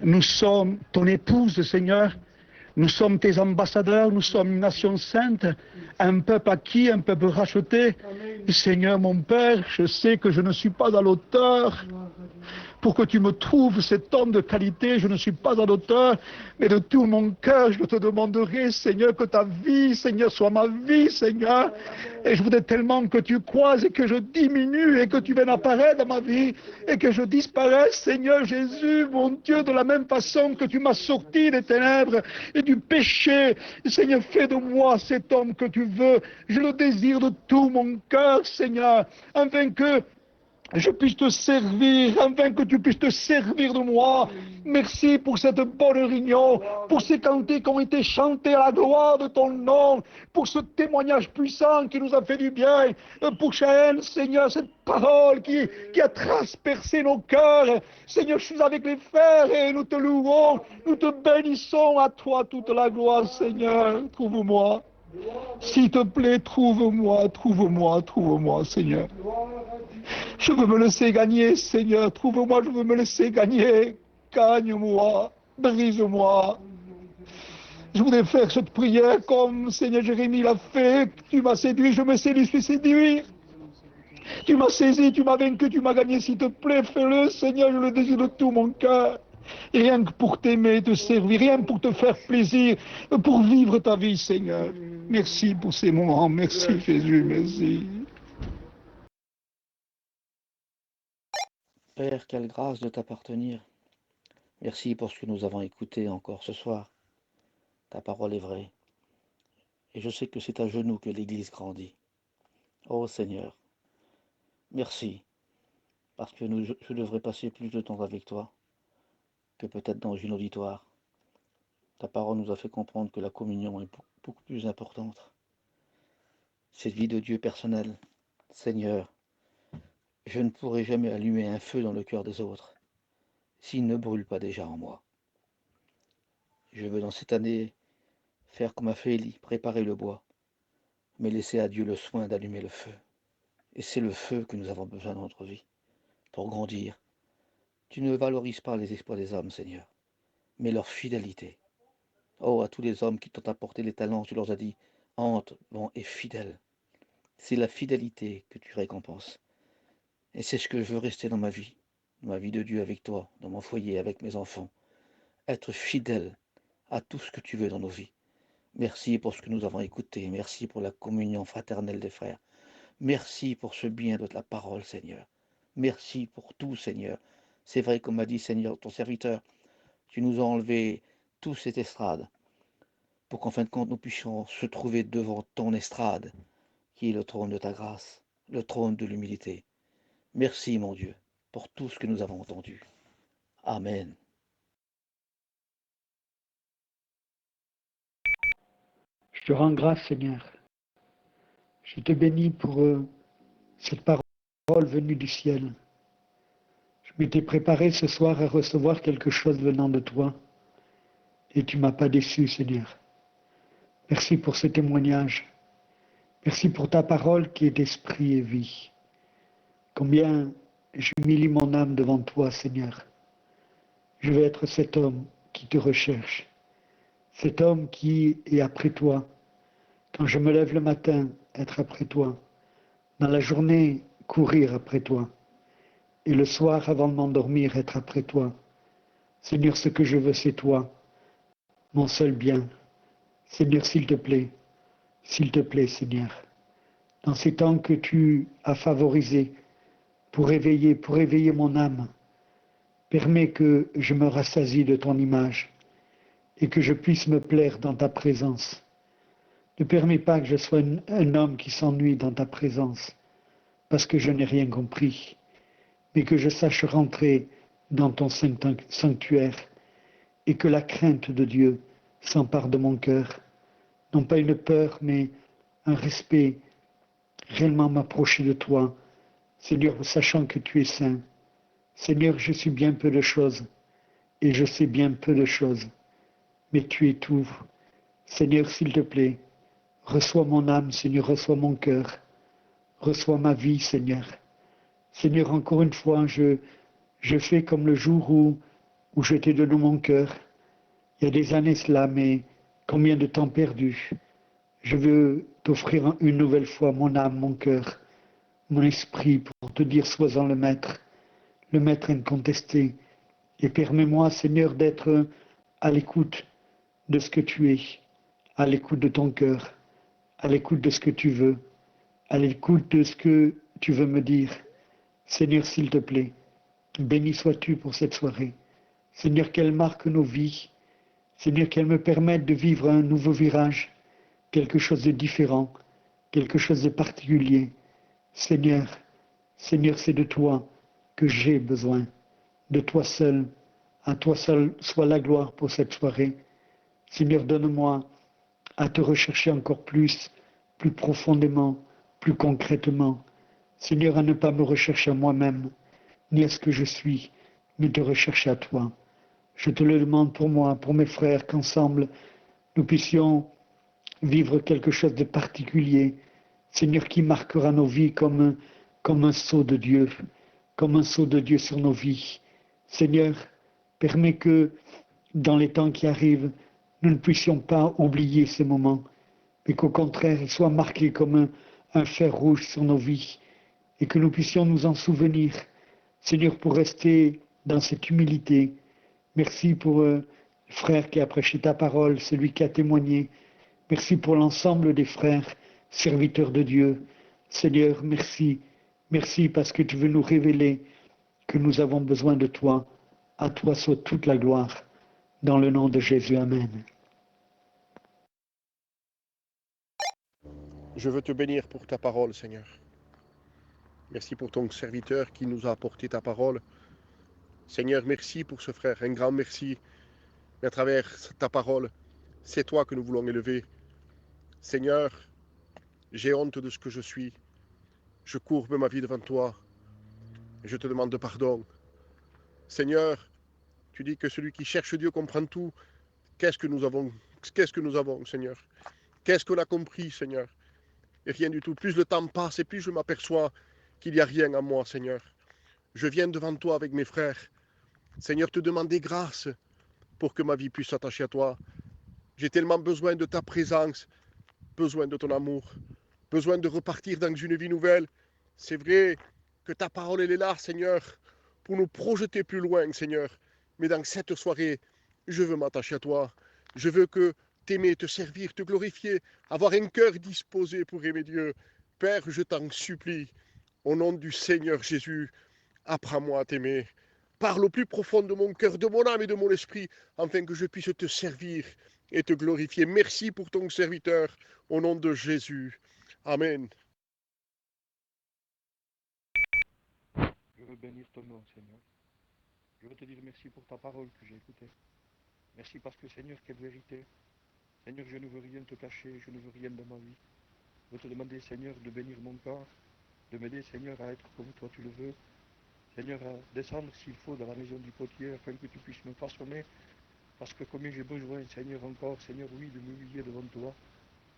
Nous sommes ton épouse, Seigneur. Nous sommes tes ambassadeurs, nous sommes une nation sainte, un peuple acquis, un peuple racheté. Seigneur, mon Père, je sais que je ne suis pas à l'auteur. Pour que tu me trouves cet homme de qualité, je ne suis pas à l'auteur, mais de tout mon cœur, je te demanderai, Seigneur, que ta vie, Seigneur, soit ma vie, Seigneur. Et je voudrais tellement que tu croises et que je diminue et que tu viennes apparaître dans ma vie et que je disparaisse, Seigneur Jésus, mon Dieu, de la même façon que tu m'as sorti des ténèbres et du péché. Seigneur, fais de moi cet homme que tu veux. Je le désire de tout mon cœur, Seigneur, afin que je puisse te servir, afin que tu puisses te servir de moi. Merci pour cette bonne réunion, pour ces cantiques qui ont été chantés à la gloire de ton nom, pour ce témoignage puissant qui nous a fait du bien, pour Shaën, Seigneur, cette parole qui a transpercé nos cœurs. Seigneur, je suis avec les frères et nous te louons, nous te bénissons, à toi toute la gloire, Seigneur. Trouve-moi. S'il te plaît, trouve-moi, trouve-moi, trouve-moi, Seigneur. Je veux me laisser gagner, Seigneur. Trouve-moi, je veux me laisser gagner. Gagne-moi, brise-moi. Je voudrais faire cette prière comme Seigneur Jérémie l'a fait. Tu m'as séduit, je me séduis, je suis séduit. Tu m'as saisi, tu m'as vaincu, tu m'as gagné. S'il te plaît, fais-le, Seigneur, je le désire de tout mon cœur. Et rien que pour t'aimer et te servir, rien que pour te faire plaisir, pour vivre ta vie, Seigneur. Merci pour ces moments. Merci, Jésus, merci. Père, quelle grâce de t'appartenir. Merci pour ce que nous avons écouté encore ce soir. Ta parole est vraie. Et je sais que c'est à genoux que l'Église grandit. Oh Seigneur, merci, parce que je devrais passer plus de temps avec toi que peut-être dans une auditoire. Ta parole nous a fait comprendre que la communion est beaucoup plus importante. Cette vie de Dieu personnelle, Seigneur, je ne pourrai jamais allumer un feu dans le cœur des autres s'il ne brûle pas déjà en moi. Je veux dans cette année faire comme a fait Élie, préparer le bois, mais laisser à Dieu le soin d'allumer le feu. Et c'est le feu que nous avons besoin dans notre vie, pour grandir. Tu ne valorises pas les exploits des hommes, Seigneur, mais leur fidélité. Oh, à tous les hommes qui t'ont apporté les talents, tu leur as dit, entre, bon et fidèle. C'est la fidélité que tu récompenses. Et c'est ce que je veux rester dans ma vie de Dieu avec toi, dans mon foyer, avec mes enfants. Être fidèle à tout ce que tu veux dans nos vies. Merci pour ce que nous avons écouté. Merci pour la communion fraternelle des frères. Merci pour ce bien de la parole, Seigneur. Merci pour tout, Seigneur. C'est vrai, comme m'a dit, Seigneur, ton serviteur, tu nous as enlevé toute cette estrade pour qu'en fin de compte, nous puissions se trouver devant ton estrade, qui est le trône de ta grâce, le trône de l'humilité. Merci, mon Dieu, pour tout ce que nous avons entendu. Amen. Je te rends grâce, Seigneur. Je te bénis pour cette parole venue du ciel. Je m'étais préparé ce soir à recevoir quelque chose venant de toi. Et tu ne m'as pas déçu, Seigneur. Merci pour ce témoignage. Merci pour ta parole qui est esprit et vie. Combien j'humilie mon âme devant toi, Seigneur. Je vais être cet homme qui te recherche. Cet homme qui est après toi. Quand je me lève le matin, être après toi. Dans la journée, courir après toi. Et le soir, avant de m'endormir, être après toi. Seigneur, ce que je veux, c'est toi, mon seul bien. Seigneur, s'il te plaît, Seigneur. Dans ces temps que tu as favorisés pour éveiller mon âme, permets que je me rassasie de ton image et que je puisse me plaire dans ta présence. Ne permets pas que je sois un homme qui s'ennuie dans ta présence parce que je n'ai rien compris, mais que je sache rentrer dans ton sanctuaire et que la crainte de Dieu s'empare de mon cœur. Non pas une peur, mais un respect, réellement m'approcher de toi, Seigneur, sachant que tu es saint. Seigneur, je suis bien peu de choses et je sais bien peu de choses, mais tu es tout. Seigneur, s'il te plaît, reçois mon âme, Seigneur, reçois mon cœur, reçois ma vie, Seigneur. Seigneur, encore une fois, je fais comme le jour où je t'ai donné mon cœur. Il y a des années cela, mais combien de temps perdu. Je veux t'offrir une nouvelle fois mon âme, mon cœur, mon esprit, pour te dire, sois-en le maître incontesté. Et permets-moi, Seigneur, d'être à l'écoute de ce que tu es, à l'écoute de ton cœur, à l'écoute de ce que tu veux, à l'écoute de ce que tu veux me dire. Seigneur, s'il te plaît, béni sois-tu pour cette soirée. Seigneur, qu'elle marque nos vies. Seigneur, qu'elle me permette de vivre un nouveau virage, quelque chose de différent, quelque chose de particulier. Seigneur, c'est de toi que j'ai besoin, de toi seul. À toi seul soit la gloire pour cette soirée. Seigneur, donne-moi à te rechercher encore plus profondément, plus concrètement. Seigneur, à ne pas me rechercher à moi-même, ni à ce que je suis, mais de rechercher à toi. Je te le demande pour moi, pour mes frères, qu'ensemble nous puissions vivre quelque chose de particulier, Seigneur, qui marquera nos vies comme un sceau de Dieu, comme un sceau de Dieu sur nos vies. Seigneur, permets que dans les temps qui arrivent, nous ne puissions pas oublier ces moments, mais qu'au contraire, ils soient marqués comme un fer rouge sur nos vies, et que nous puissions nous en souvenir, Seigneur, pour rester dans cette humilité. Merci pour le frère qui a prêché ta parole, celui qui a témoigné. Merci pour l'ensemble des frères, serviteurs de Dieu. Seigneur, merci. Merci parce que tu veux nous révéler que nous avons besoin de toi. À toi soit toute la gloire. Dans le nom de Jésus, Amen. Je veux te bénir pour ta parole, Seigneur. Merci pour ton serviteur qui nous a apporté ta parole. Seigneur, merci pour ce frère, un grand merci. Et à travers ta parole, c'est toi que nous voulons élever. Seigneur, j'ai honte de ce que je suis. Je courbe ma vie devant toi et je te demande pardon. Seigneur, tu dis que celui qui cherche Dieu comprend tout. Qu'est-ce que nous avons, Seigneur? Qu'est-ce qu'on a compris, Seigneur? Et rien du tout. Plus le temps passe et plus je m'aperçois qu'il n'y a rien en moi, Seigneur. Je viens devant toi avec mes frères. Seigneur, te demander grâce pour que ma vie puisse s'attacher à toi. J'ai tellement besoin de ta présence, besoin de ton amour, besoin de repartir dans une vie nouvelle. C'est vrai que ta parole, elle est là, Seigneur, pour nous projeter plus loin, Seigneur. Mais dans cette soirée, je veux m'attacher à toi. Je veux que t'aimer, te servir, te glorifier, avoir un cœur disposé pour aimer Dieu. Père, je t'en supplie, au nom du Seigneur Jésus, apprends-moi à t'aimer. Parle au plus profond de mon cœur, de mon âme et de mon esprit, afin que je puisse te servir et te glorifier. Merci pour ton serviteur, au nom de Jésus. Amen. Je veux bénir ton nom, Seigneur. Je veux te dire merci pour ta parole que j'ai écoutée. Merci parce que, Seigneur, quelle vérité. Seigneur, je ne veux rien te cacher, je ne veux rien dans ma vie. Je veux te demander, Seigneur, de bénir mon corps, de m'aider, Seigneur, à être comme toi tu le veux. Seigneur, à descendre s'il faut dans la maison du potier, afin que tu puisses me façonner. Parce que combien j'ai besoin, Seigneur, encore, Seigneur, oui, de m'humilier devant toi,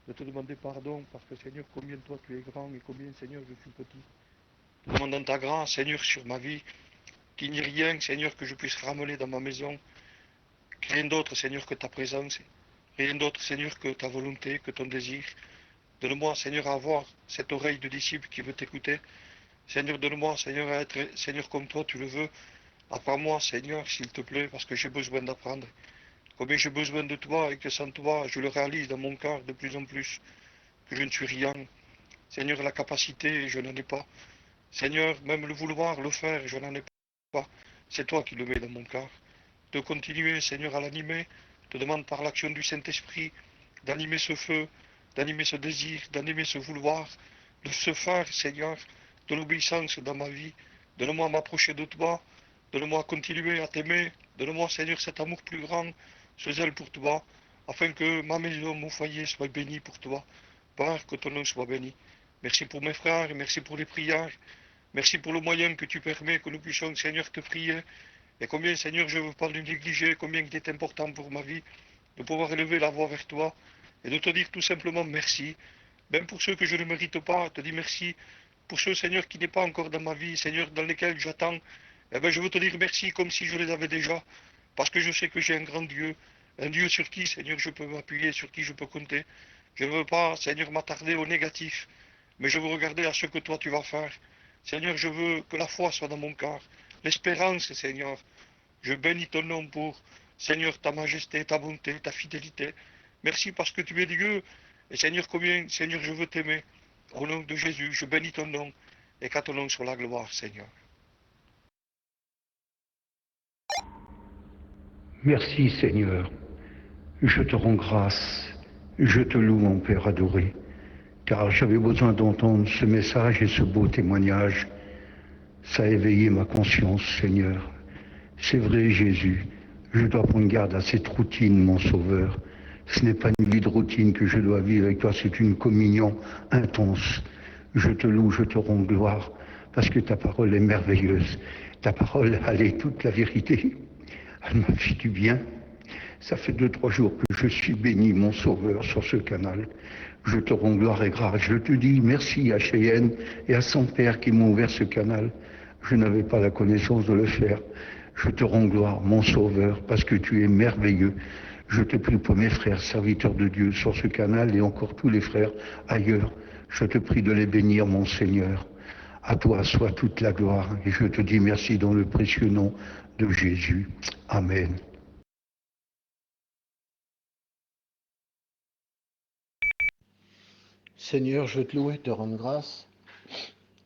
de te demander pardon, parce que, Seigneur, combien toi tu es grand et combien, Seigneur, je suis petit. Te demandant ta grâce, Seigneur, sur ma vie, qu'il n'y ait rien, Seigneur, que je puisse ramener dans ma maison, rien d'autre, Seigneur, que ta présence, rien d'autre, Seigneur, que ta volonté, que ton désir. Donne-moi, Seigneur, à avoir cette oreille de disciple qui veut t'écouter. Seigneur, donne-moi, Seigneur, à être, Seigneur, comme toi, tu le veux. Apprends-moi, Seigneur, s'il te plaît, parce que j'ai besoin d'apprendre. Combien j'ai besoin de toi et que sans toi, je le réalise dans mon cœur de plus en plus, que je ne suis rien. Seigneur, la capacité, je n'en ai pas. Seigneur, même le vouloir, le faire, je n'en ai pas. C'est toi qui le mets dans mon cœur. De continuer, Seigneur, à l'animer. Je te demande par l'action du Saint-Esprit d'animer ce feu, d'animer ce désir, d'animer ce vouloir, de se faire, Seigneur, de l'obéissance dans ma vie. Donne-moi à m'approcher de toi. Donne-moi à continuer à t'aimer. Donne-moi, Seigneur, cet amour plus grand, ce zèle pour toi, afin que ma maison, mon foyer soit béni pour toi. Père, que ton nom soit béni. Merci pour mes frères, merci pour les prières. Merci pour le moyen que tu permets que nous puissions, Seigneur, te prier. Et combien, Seigneur, je ne veux pas le négliger, combien il est important pour ma vie de pouvoir élever la voix vers toi et de te dire tout simplement merci. Même pour ceux que je ne mérite pas, te dis merci. Pour ceux, Seigneur, qui n'est pas encore dans ma vie, Seigneur, dans lesquels j'attends, eh bien, je veux te dire merci comme si je les avais déjà. Parce que je sais que j'ai un grand Dieu, un Dieu sur qui, Seigneur, je peux m'appuyer, sur qui je peux compter. Je ne veux pas, Seigneur, m'attarder au négatif, mais je veux regarder à ce que toi tu vas faire. Seigneur, je veux que la foi soit dans mon cœur, l'espérance, Seigneur. Je bénis ton nom pour, Seigneur, ta majesté, ta bonté, ta fidélité. Merci parce que tu es Dieu. Et Seigneur, combien, Seigneur, je veux t'aimer. Au nom de Jésus, je bénis ton nom. Et qu'à ton nom soit la gloire, Seigneur. Merci Seigneur. Je te rends grâce. Je te loue, mon Père adoré, car j'avais besoin d'entendre ce message et ce beau témoignage. Ça a éveillé ma conscience, Seigneur. C'est vrai, Jésus, je dois prendre garde à cette routine, mon Sauveur. Ce n'est pas une vie de routine que je dois vivre avec toi, c'est une communion intense. Je te loue, je te rends gloire, parce que ta parole est merveilleuse. Ta parole, elle est toute la vérité. Elle m'a fait du bien. Ça fait 2-3 jours que je suis béni, mon Sauveur, sur ce canal. Je te rends gloire et grâce. Je te dis merci à Cheyenne et à son père qui m'ont ouvert ce canal. Je n'avais pas la connaissance de le faire. Je te rends gloire, mon Sauveur, parce que tu es merveilleux. Je te prie pour mes frères, serviteurs de Dieu, sur ce canal et encore tous les frères ailleurs. Je te prie de les bénir, mon Seigneur. À toi soit toute la gloire. Et je te dis merci dans le précieux nom de Jésus. Amen. Seigneur, je te loue et te rends grâce.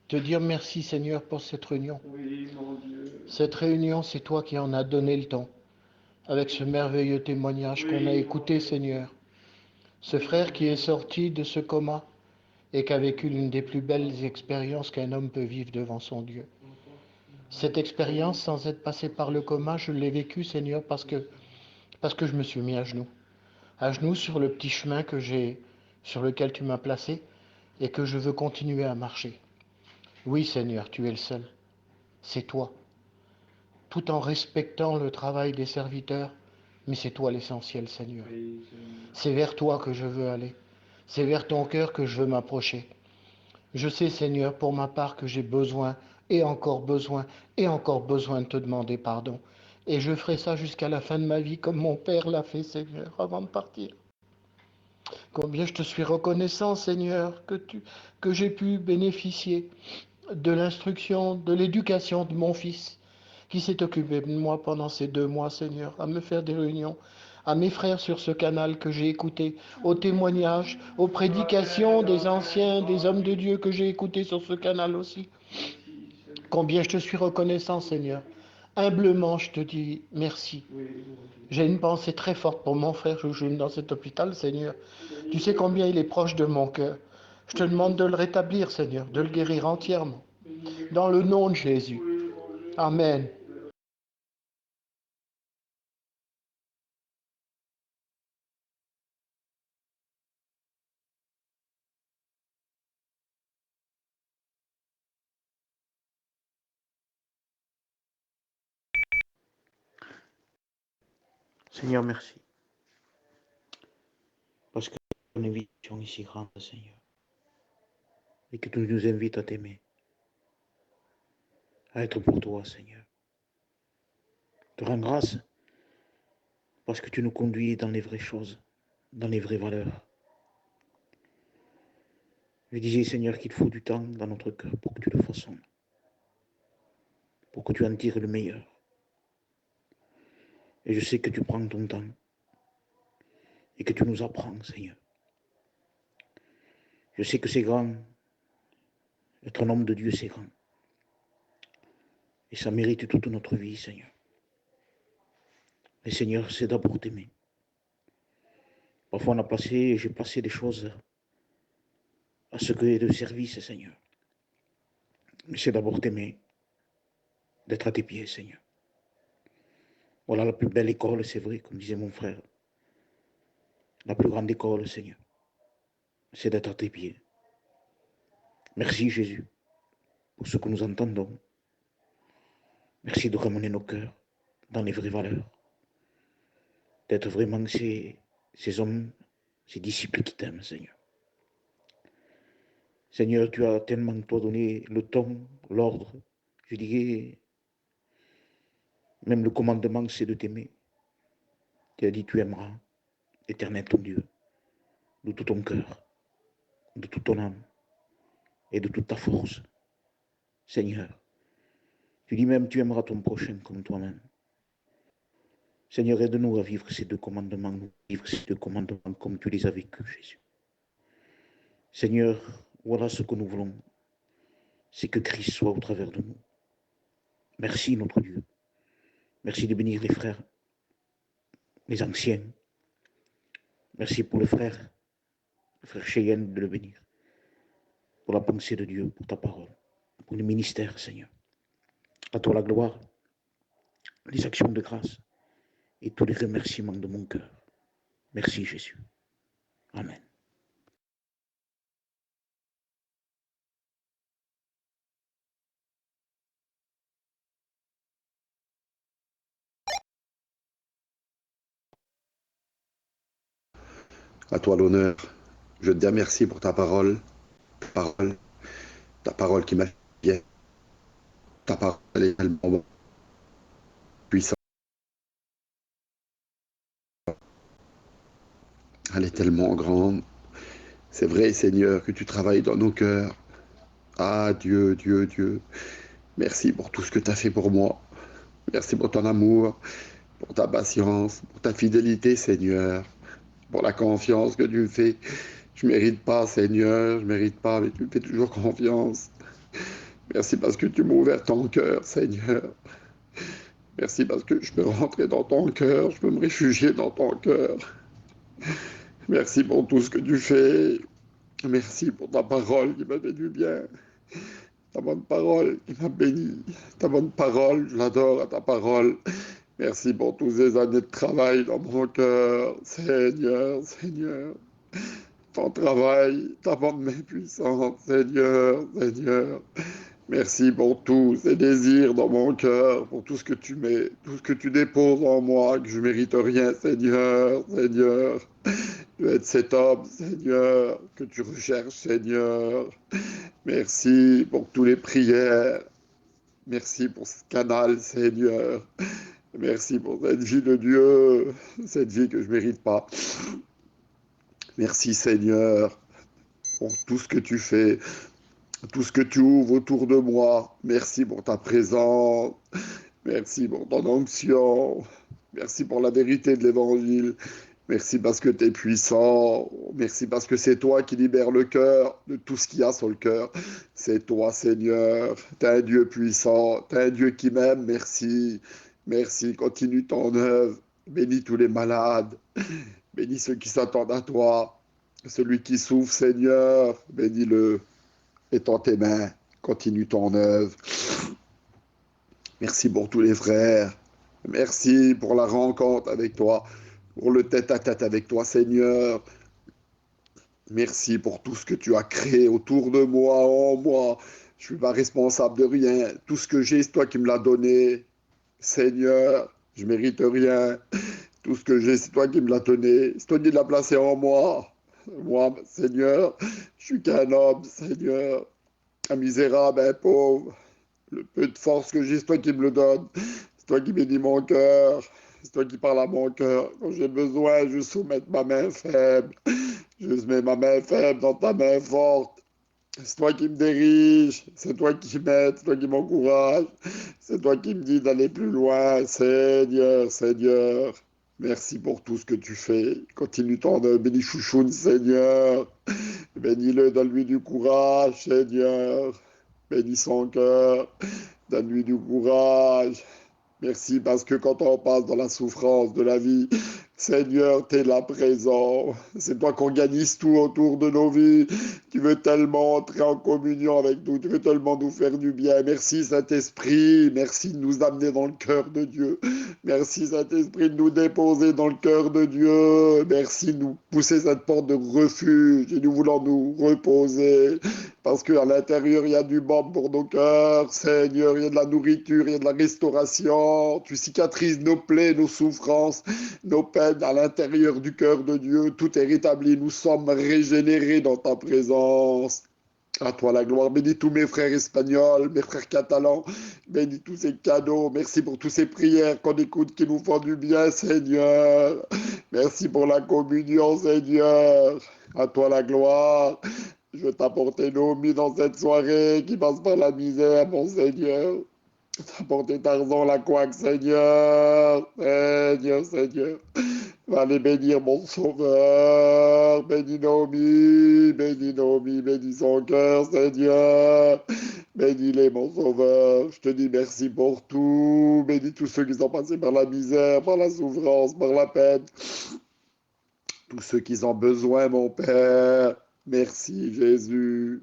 Te dire merci, Seigneur, pour cette réunion. Oui, mon Dieu. Cette réunion, c'est toi qui en as donné le temps. Avec ce merveilleux témoignage qu'on a écouté, Seigneur. Ce frère qui est sorti de ce coma et qui a vécu l'une des plus belles expériences qu'un homme peut vivre devant son Dieu. Cette expérience, sans être passé par le coma, je l'ai vécue, Seigneur, parce que je me suis mis à genoux sur le petit chemin sur lequel tu m'as placé, et que je veux continuer à marcher. Oui, Seigneur, tu es le seul. C'est toi. Tout en respectant le travail des serviteurs, mais c'est toi l'essentiel, Seigneur. C'est vers toi que je veux aller. C'est vers ton cœur que je veux m'approcher. Je sais, Seigneur, pour ma part, que j'ai besoin, et encore besoin, et encore besoin de te demander pardon. Et je ferai ça jusqu'à la fin de ma vie, comme mon Père l'a fait, Seigneur, avant de partir. Combien je te suis reconnaissant, Seigneur, que j'ai pu bénéficier de l'instruction, de l'éducation de mon fils, qui s'est occupé de moi pendant ces 2 mois, Seigneur, à me faire des réunions, à mes frères sur ce canal que j'ai écouté, aux témoignages, aux prédications des anciens, des hommes de Dieu que j'ai écoutés sur ce canal aussi. Combien je te suis reconnaissant, Seigneur. Humblement, je te dis merci. J'ai une pensée très forte pour mon frère Joujou dans cet hôpital, Seigneur. Tu sais combien il est proche de mon cœur. Je te demande de le rétablir, Seigneur, de le guérir entièrement. Dans le nom de Jésus. Amen. Seigneur, merci. Parce que ton invitation est si grande, Seigneur. Et que tu nous invites à t'aimer. À être pour toi, Seigneur. Te rends grâce parce que tu nous conduis dans les vraies choses, dans les vraies valeurs. Je disais, Seigneur, qu'il faut du temps dans notre cœur pour que tu le façonnes. pour que tu en tires le meilleur. Et je sais que tu prends ton temps et que tu nous apprends, Seigneur. Je sais que c'est grand. Être un homme de Dieu, c'est grand. Et ça mérite toute notre vie, Seigneur. Mais Seigneur, c'est d'abord t'aimer. Parfois, j'ai passé des choses à ce que est de service, Seigneur. Mais c'est d'abord t'aimer, d'être à tes pieds, Seigneur. Voilà la plus belle école, c'est vrai, comme disait mon frère. La plus grande école, Seigneur, c'est d'être à tes pieds. Merci, Jésus, pour ce que nous entendons. Merci de ramener nos cœurs dans les vraies valeurs. D'être vraiment ces hommes, ces disciples qui t'aiment, Seigneur. Seigneur, tu as tellement, toi, donné le ton, l'ordre. Je dirais, même le commandement, c'est de t'aimer. Tu as dit, tu aimeras l'Éternel ton Dieu, de tout ton cœur, de toute ton âme et de toute ta force. Seigneur, tu dis même, tu aimeras ton prochain comme toi-même. Seigneur, aide-nous à vivre ces deux commandements, comme tu les as vécus, Jésus. Seigneur, voilà ce que nous voulons, c'est que Christ soit au travers de nous. Merci, notre Dieu. Merci de bénir les frères, les anciens. Merci pour le frère Cheyenne, de le bénir. Pour la pensée de Dieu, pour ta parole, pour le ministère, Seigneur. À toi la gloire, les actions de grâce et tous les remerciements de mon cœur. Merci, Jésus. Amen. À toi l'honneur. Je te dis merci pour ta parole qui m'a fait bien. Ta parole est tellement puissante. Elle est tellement grande. C'est vrai, Seigneur, que tu travailles dans nos cœurs. Ah, Dieu, Dieu, Dieu. Merci pour tout ce que tu as fait pour moi. Merci pour ton amour, pour ta patience, pour ta fidélité, Seigneur. Pour la confiance que tu me fais. Je ne mérite pas, Seigneur, je ne mérite pas, mais tu me fais toujours confiance. Merci parce que tu m'as ouvert ton cœur, Seigneur. Merci parce que je peux rentrer dans ton cœur, je peux me réfugier dans ton cœur. Merci pour tout ce que tu fais. Merci pour ta parole qui m'a fait du bien. Ta bonne parole qui m'a béni. Ta bonne parole, je l'adore à ta parole. Merci pour toutes ces années de travail dans mon cœur. Seigneur, Seigneur. Ton travail, ta bonne main puissante, Seigneur, Seigneur. Merci pour tous ces désirs dans mon cœur, pour tout ce que tu mets, tout ce que tu déposes en moi, que je ne mérite rien, Seigneur, Seigneur. Tu es cet homme, Seigneur, que tu recherches, Seigneur. Merci pour toutes les prières. Merci pour ce canal, Seigneur. Merci pour cette vie de Dieu, cette vie que je ne mérite pas. Merci, Seigneur, pour tout ce que tu fais, tout ce que tu ouvres autour de moi. Merci pour ta présence. Merci pour ton onction. Merci pour la vérité de l'évangile. Merci parce que tu es puissant. Merci parce que c'est toi qui libères le cœur de tout ce qu'il y a sur le cœur. C'est toi, Seigneur. Tu es un Dieu puissant. Tu es un Dieu qui m'aime. Merci. Merci. Continue ton œuvre. Bénis tous les malades. Bénis ceux qui s'attendent à toi. Celui qui souffre, Seigneur, bénis-le. Étends tes mains. Continue ton œuvre. Merci pour tous les frères. Merci pour la rencontre avec toi, pour le tête-à-tête avec toi, Seigneur. Merci pour tout ce que tu as créé autour de moi, en moi. Je ne suis pas responsable de rien. Tout ce que j'ai, c'est toi qui me l'as donné. Seigneur, je ne mérite rien. Tout ce que j'ai, c'est toi qui me l'as donné. C'est toi qui l'as placé en moi. Moi, Seigneur, je suis qu'un homme, Seigneur. Un misérable, un pauvre. Le peu de force que j'ai, c'est toi qui me le donne. C'est toi qui bénis mon cœur. C'est toi qui parles à mon cœur. Quand j'ai besoin, je soumets ma main faible. Je mets ma main faible dans ta main forte. C'est toi qui me dirige, c'est toi qui m'aide, c'est toi qui m'encourage, c'est toi qui me dis d'aller plus loin. Seigneur, Seigneur, merci pour tout ce que tu fais. Continue ton œuvre, bénis Chouchoune, Seigneur. Bénis-le, donne-lui du courage, Seigneur. Bénis son cœur, donne-lui du courage. Merci parce que quand on passe dans la souffrance de la vie, Seigneur, tu es là présent. C'est toi qui organise tout autour de nos vies. Tu veux tellement entrer en communion avec nous. Tu veux tellement nous faire du bien. Merci Saint-Esprit. Merci de nous amener dans le cœur de Dieu. Merci Saint-Esprit de nous déposer dans le cœur de Dieu. Merci de nous pousser cette porte de refuge et nous voulons nous reposer. Parce qu'à l'intérieur, il y a du baume pour nos cœurs. Seigneur, il y a de la nourriture, il y a de la restauration. Tu cicatrises nos plaies, nos souffrances, nos peines à l'intérieur du cœur de Dieu. Tout est rétabli. Nous sommes régénérés dans ta présence. À toi la gloire. Bénis tous mes frères espagnols, mes frères catalans. Bénis tous ces cadeaux. Merci pour toutes ces prières qu'on écoute qui nous font du bien, Seigneur. Merci pour la communion, Seigneur. À toi la gloire. Je veux t'apporter Naomi dans cette soirée qui passe par la misère, mon Seigneur. T'apporter Tarzan la couac, Seigneur. Seigneur, Seigneur. Va aller bénir mon sauveur. Bénis Naomi, bénis son cœur, Seigneur. Bénis-les, mon sauveur. Je te dis merci pour tout. Bénis tous ceux qui sont passés par la misère, par la souffrance, par la peine. Tous ceux qui ont besoin, mon Père. Merci, Jésus.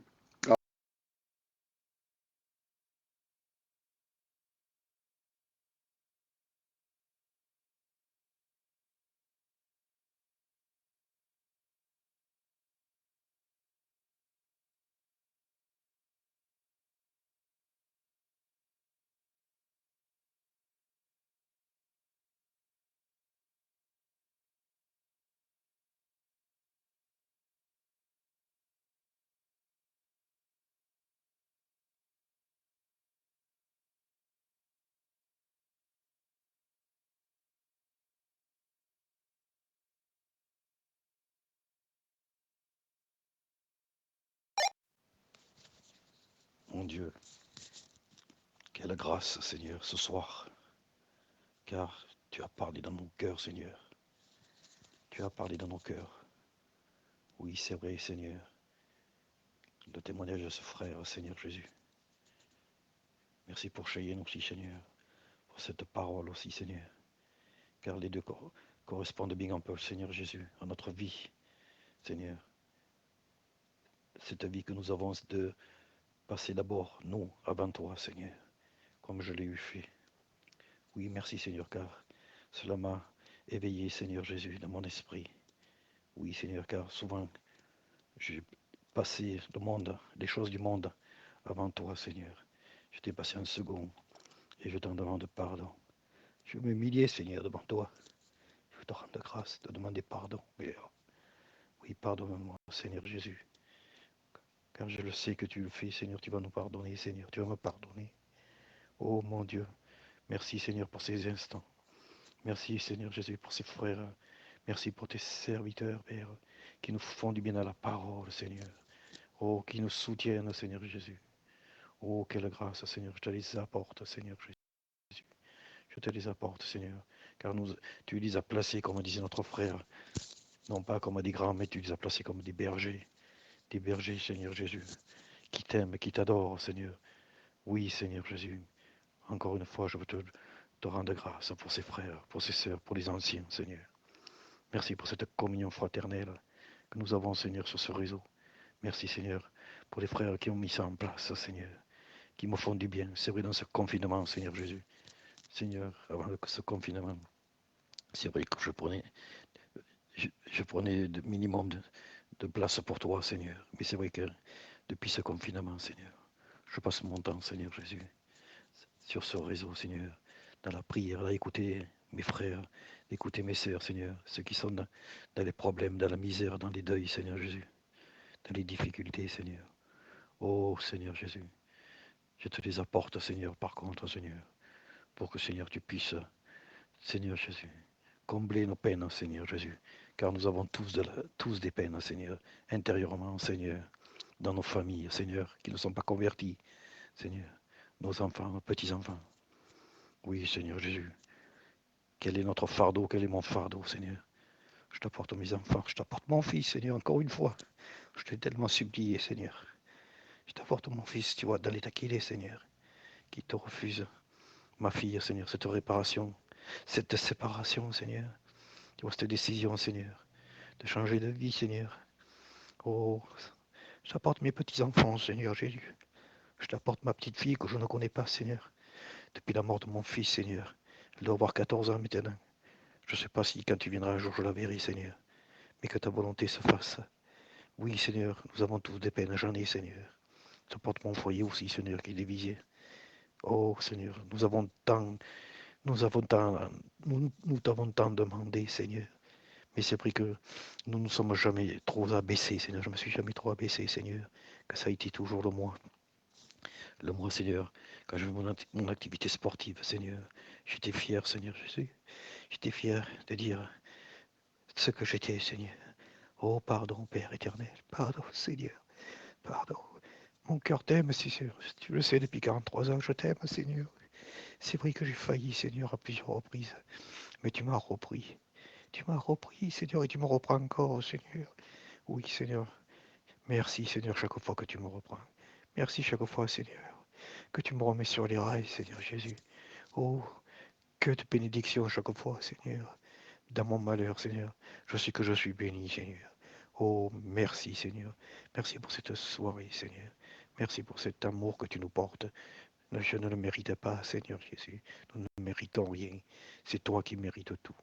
Mon Dieu, quelle grâce, Seigneur, ce soir, car tu as parlé dans nos cœurs, Seigneur. Tu as parlé dans nos cœurs. Oui, c'est vrai, Seigneur. Le témoignage de ce frère, Seigneur Jésus. Merci pour Cheyenne aussi, Seigneur, pour cette parole aussi, Seigneur. Car les deux correspondent bien un peu, Seigneur Jésus, à notre vie, Seigneur. Cette vie que nous avons de passer d'abord, nous, avant toi, Seigneur, comme je l'ai eu fait. Oui, merci, Seigneur, car cela m'a éveillé, Seigneur Jésus, dans mon esprit. Oui, Seigneur, car souvent, j'ai passé le monde, les choses du monde, avant toi, Seigneur. Je t'ai passé un second, et je t'en demande pardon. Je veux m'humilier, Seigneur, devant toi. Je veux te rendre grâce, te demander pardon. Oui, pardonne-moi, Seigneur Jésus. Car je le sais que tu le fais, Seigneur, tu vas nous pardonner, Seigneur, tu vas me pardonner. Oh mon Dieu, merci, Seigneur, pour ces instants. Merci, Seigneur Jésus, pour ces frères. Merci pour tes serviteurs, Père, qui nous font du bien à la parole, Seigneur. Oh, qui nous soutiennent, Seigneur Jésus. Oh, quelle grâce, Seigneur, je te les apporte, Seigneur Jésus. Je te les apporte, Seigneur, car tu les as placés, comme disait notre frère, non pas comme des grands, mais tu les as placés comme des bergers, Seigneur Jésus, qui t'aiment, qui t'adorent, Seigneur. Oui, Seigneur Jésus, encore une fois, je veux te rendre grâce pour ces frères, pour ces sœurs, pour les anciens, Seigneur. Merci pour cette communion fraternelle que nous avons, Seigneur, sur ce réseau. Merci, Seigneur, pour les frères qui ont mis ça en place, Seigneur, qui me font du bien. C'est vrai, dans ce confinement, Seigneur Jésus. Seigneur, avant ce confinement, c'est vrai que je prenais le minimum de place pour toi, Seigneur. Mais c'est vrai que depuis ce confinement, Seigneur, je passe mon temps, Seigneur Jésus, sur ce réseau, Seigneur, dans la prière, à écouter mes frères, écouter mes sœurs, Seigneur, ceux qui sont dans les problèmes, dans la misère, dans les deuils, Seigneur Jésus, dans les difficultés, Seigneur. Oh, Seigneur Jésus, je te les apporte, Seigneur, par contre, Seigneur, pour que, Seigneur, tu puisses, Seigneur Jésus, combler nos peines, Seigneur Jésus, car nous avons tous des peines, Seigneur, intérieurement, Seigneur. dans nos familles, Seigneur, qui ne sont pas convertis, Seigneur, nos enfants, nos petits-enfants. Oui, Seigneur Jésus, quel est notre fardeau, quel est mon fardeau, Seigneur? Je t'apporte mes enfants, je t'apporte mon fils, Seigneur, encore une fois. Je t'ai tellement supplié, Seigneur. Je t'apporte mon fils, tu vois, dans l'état qu'il est, Seigneur, qui te refuse. Ma fille, Seigneur, cette réparation, cette séparation, Seigneur. Tu vois, cette décision, Seigneur, de changer de vie, Seigneur. Oh, je t'apporte mes petits-enfants, Seigneur Jésus. Je t'apporte ma petite fille que je ne connais pas, Seigneur. Depuis la mort de mon fils, Seigneur. Elle doit avoir 14 ans maintenant. Je ne sais pas si quand tu viendras un jour je la verrai, Seigneur. Mais que ta volonté se fasse. Oui, Seigneur, nous avons tous des peines, j'en ai, Seigneur. Je t'apporte mon foyer aussi, Seigneur, qui est divisé. Oh, Seigneur, nous t'avons tant demandé, Seigneur. Mais c'est vrai que nous ne sommes jamais trop abaissés, Seigneur. Je ne me suis jamais trop abaissé, Seigneur. Que ça a été toujours le moi. Le moi, Seigneur. Quand je fais mon activité sportive, Seigneur. J'étais fier, Seigneur Jésus. J'étais fier de dire ce que j'étais, Seigneur. Oh, pardon, Père éternel. Pardon, Seigneur. Pardon. Mon cœur t'aime, Seigneur. Tu le sais, depuis 43 ans, je t'aime, Seigneur. C'est vrai que j'ai failli, Seigneur, à plusieurs reprises. Mais tu m'as repris. Tu m'as repris, Seigneur, et tu me reprends encore, Seigneur. Oui, Seigneur. Merci, Seigneur, chaque fois que tu me reprends. Merci chaque fois, Seigneur, que tu me remets sur les rails, Seigneur Jésus. Oh, que de bénédictions chaque fois, Seigneur. Dans mon malheur, Seigneur, je sais que je suis béni, Seigneur. Oh, merci, Seigneur. Merci pour cette soirée, Seigneur. Merci pour cet amour que tu nous portes. Je ne le mérite pas, Seigneur Jésus. Nous ne méritons rien. C'est toi qui mérites tout.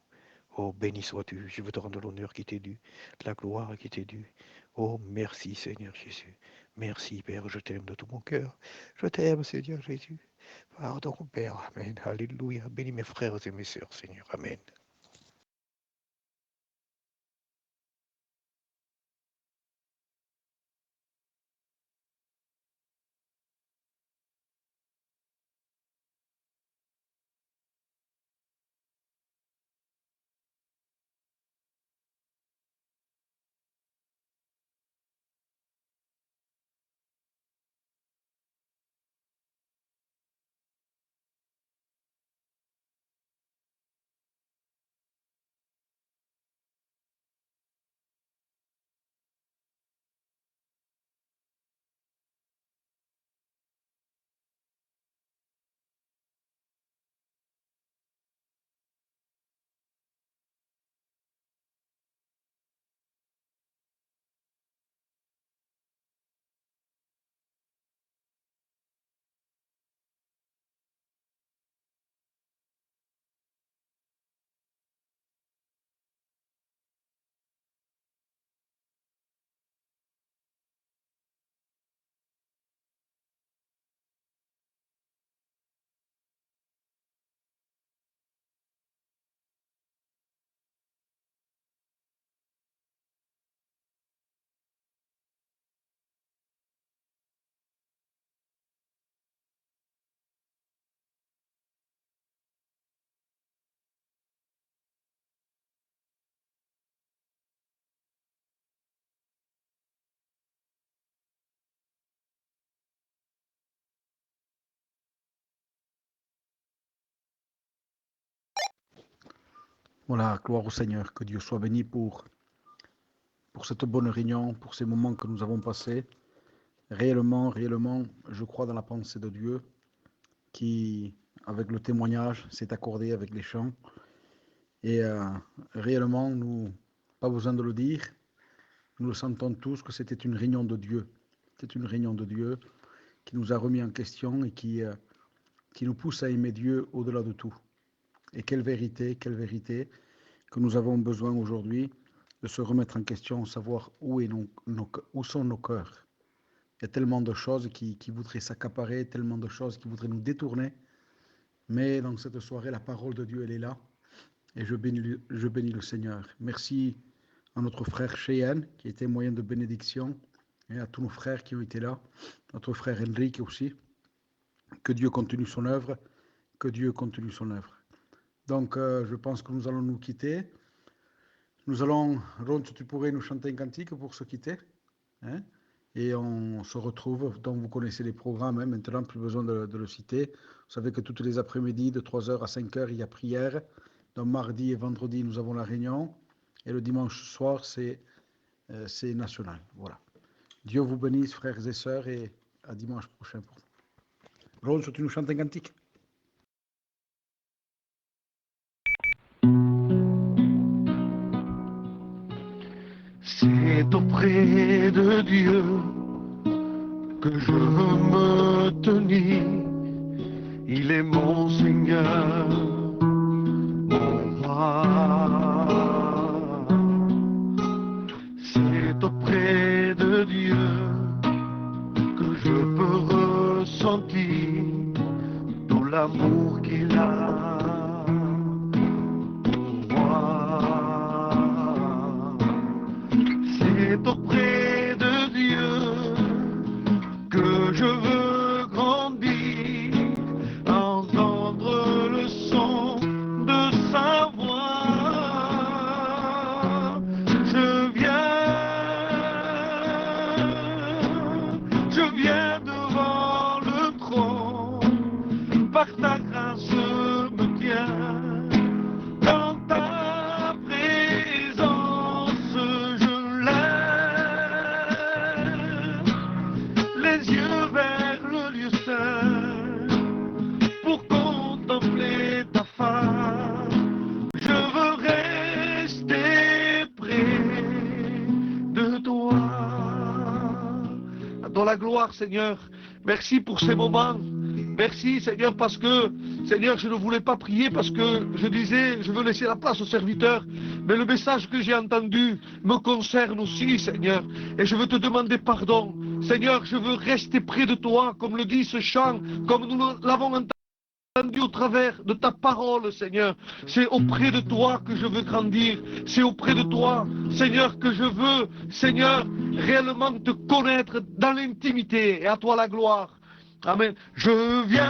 Oh, béni sois-tu. Je veux te rendre l'honneur qui t'est dû, la gloire qui t'est due. Oh, merci, Seigneur Jésus. Merci, Père. Je t'aime de tout mon cœur. Je t'aime, Seigneur Jésus. Pardon, Père. Amen. Alléluia. Bénis mes frères et mes sœurs, Seigneur. Amen. Voilà, gloire au Seigneur, que Dieu soit béni pour cette bonne réunion, pour ces moments que nous avons passés. Réellement, je crois dans la pensée de Dieu qui, avec le témoignage, s'est accordé avec les chants. Et réellement, nous, pas besoin de le dire, nous le sentons tous que c'était une réunion de Dieu. C'était une réunion de Dieu qui nous a remis en question et qui nous pousse à aimer Dieu au-delà de tout. Et quelle vérité que nous avons besoin aujourd'hui de se remettre en question, savoir où sont nos cœurs. Il y a tellement de choses qui voudraient s'accaparer, tellement de choses qui voudraient nous détourner. Mais dans cette soirée, la parole de Dieu, elle est là. Et je bénis le Seigneur. Merci à notre frère Cheyenne, qui était moyen de bénédiction, et à tous nos frères qui ont été là, notre frère Enrique aussi. Que Dieu continue son œuvre, que Dieu continue son œuvre. Donc, je pense que nous allons nous quitter. Nous allons, Ron, tu pourrais nous chanter un cantique pour se quitter, hein? Et on se retrouve, donc vous connaissez les programmes, hein, maintenant, plus besoin de le citer. Vous savez que tous les après-midi, de 3h à 5h, il y a prière. Donc mardi et vendredi, nous avons la réunion. Et le dimanche soir, c'est national. Voilà. Dieu vous bénisse, frères et sœurs, et à dimanche prochain. Ron, tu nous chantes un cantique? C'est auprès de Dieu que je veux me tenir. Il est mon Seigneur, mon roi. C'est auprès de Dieu que je peux ressentir tout l'amour qu'il a pour moi. C'est auprès de Dieu que je veux grandir, entendre le son de sa voix. Je viens devant le trône, par ta grâce me tiens. Dans ta présence, je lève les yeux vers le lieu saint pour contempler ta face. Je veux rester près de toi. Dans la gloire, Seigneur, merci pour ces moments. Merci, Seigneur, parce que, Seigneur, je ne voulais pas prier parce que je disais, je veux laisser la place aux serviteurs. Mais le message que j'ai entendu me concerne aussi, Seigneur. Et je veux te demander pardon. Seigneur, je veux rester près de toi, comme le dit ce chant, comme nous l'avons entendu au travers de ta parole, Seigneur. C'est auprès de toi que je veux grandir. C'est auprès de toi, Seigneur, que je veux, Seigneur, réellement te connaître dans l'intimité. Et à toi la gloire. Amen. Je viens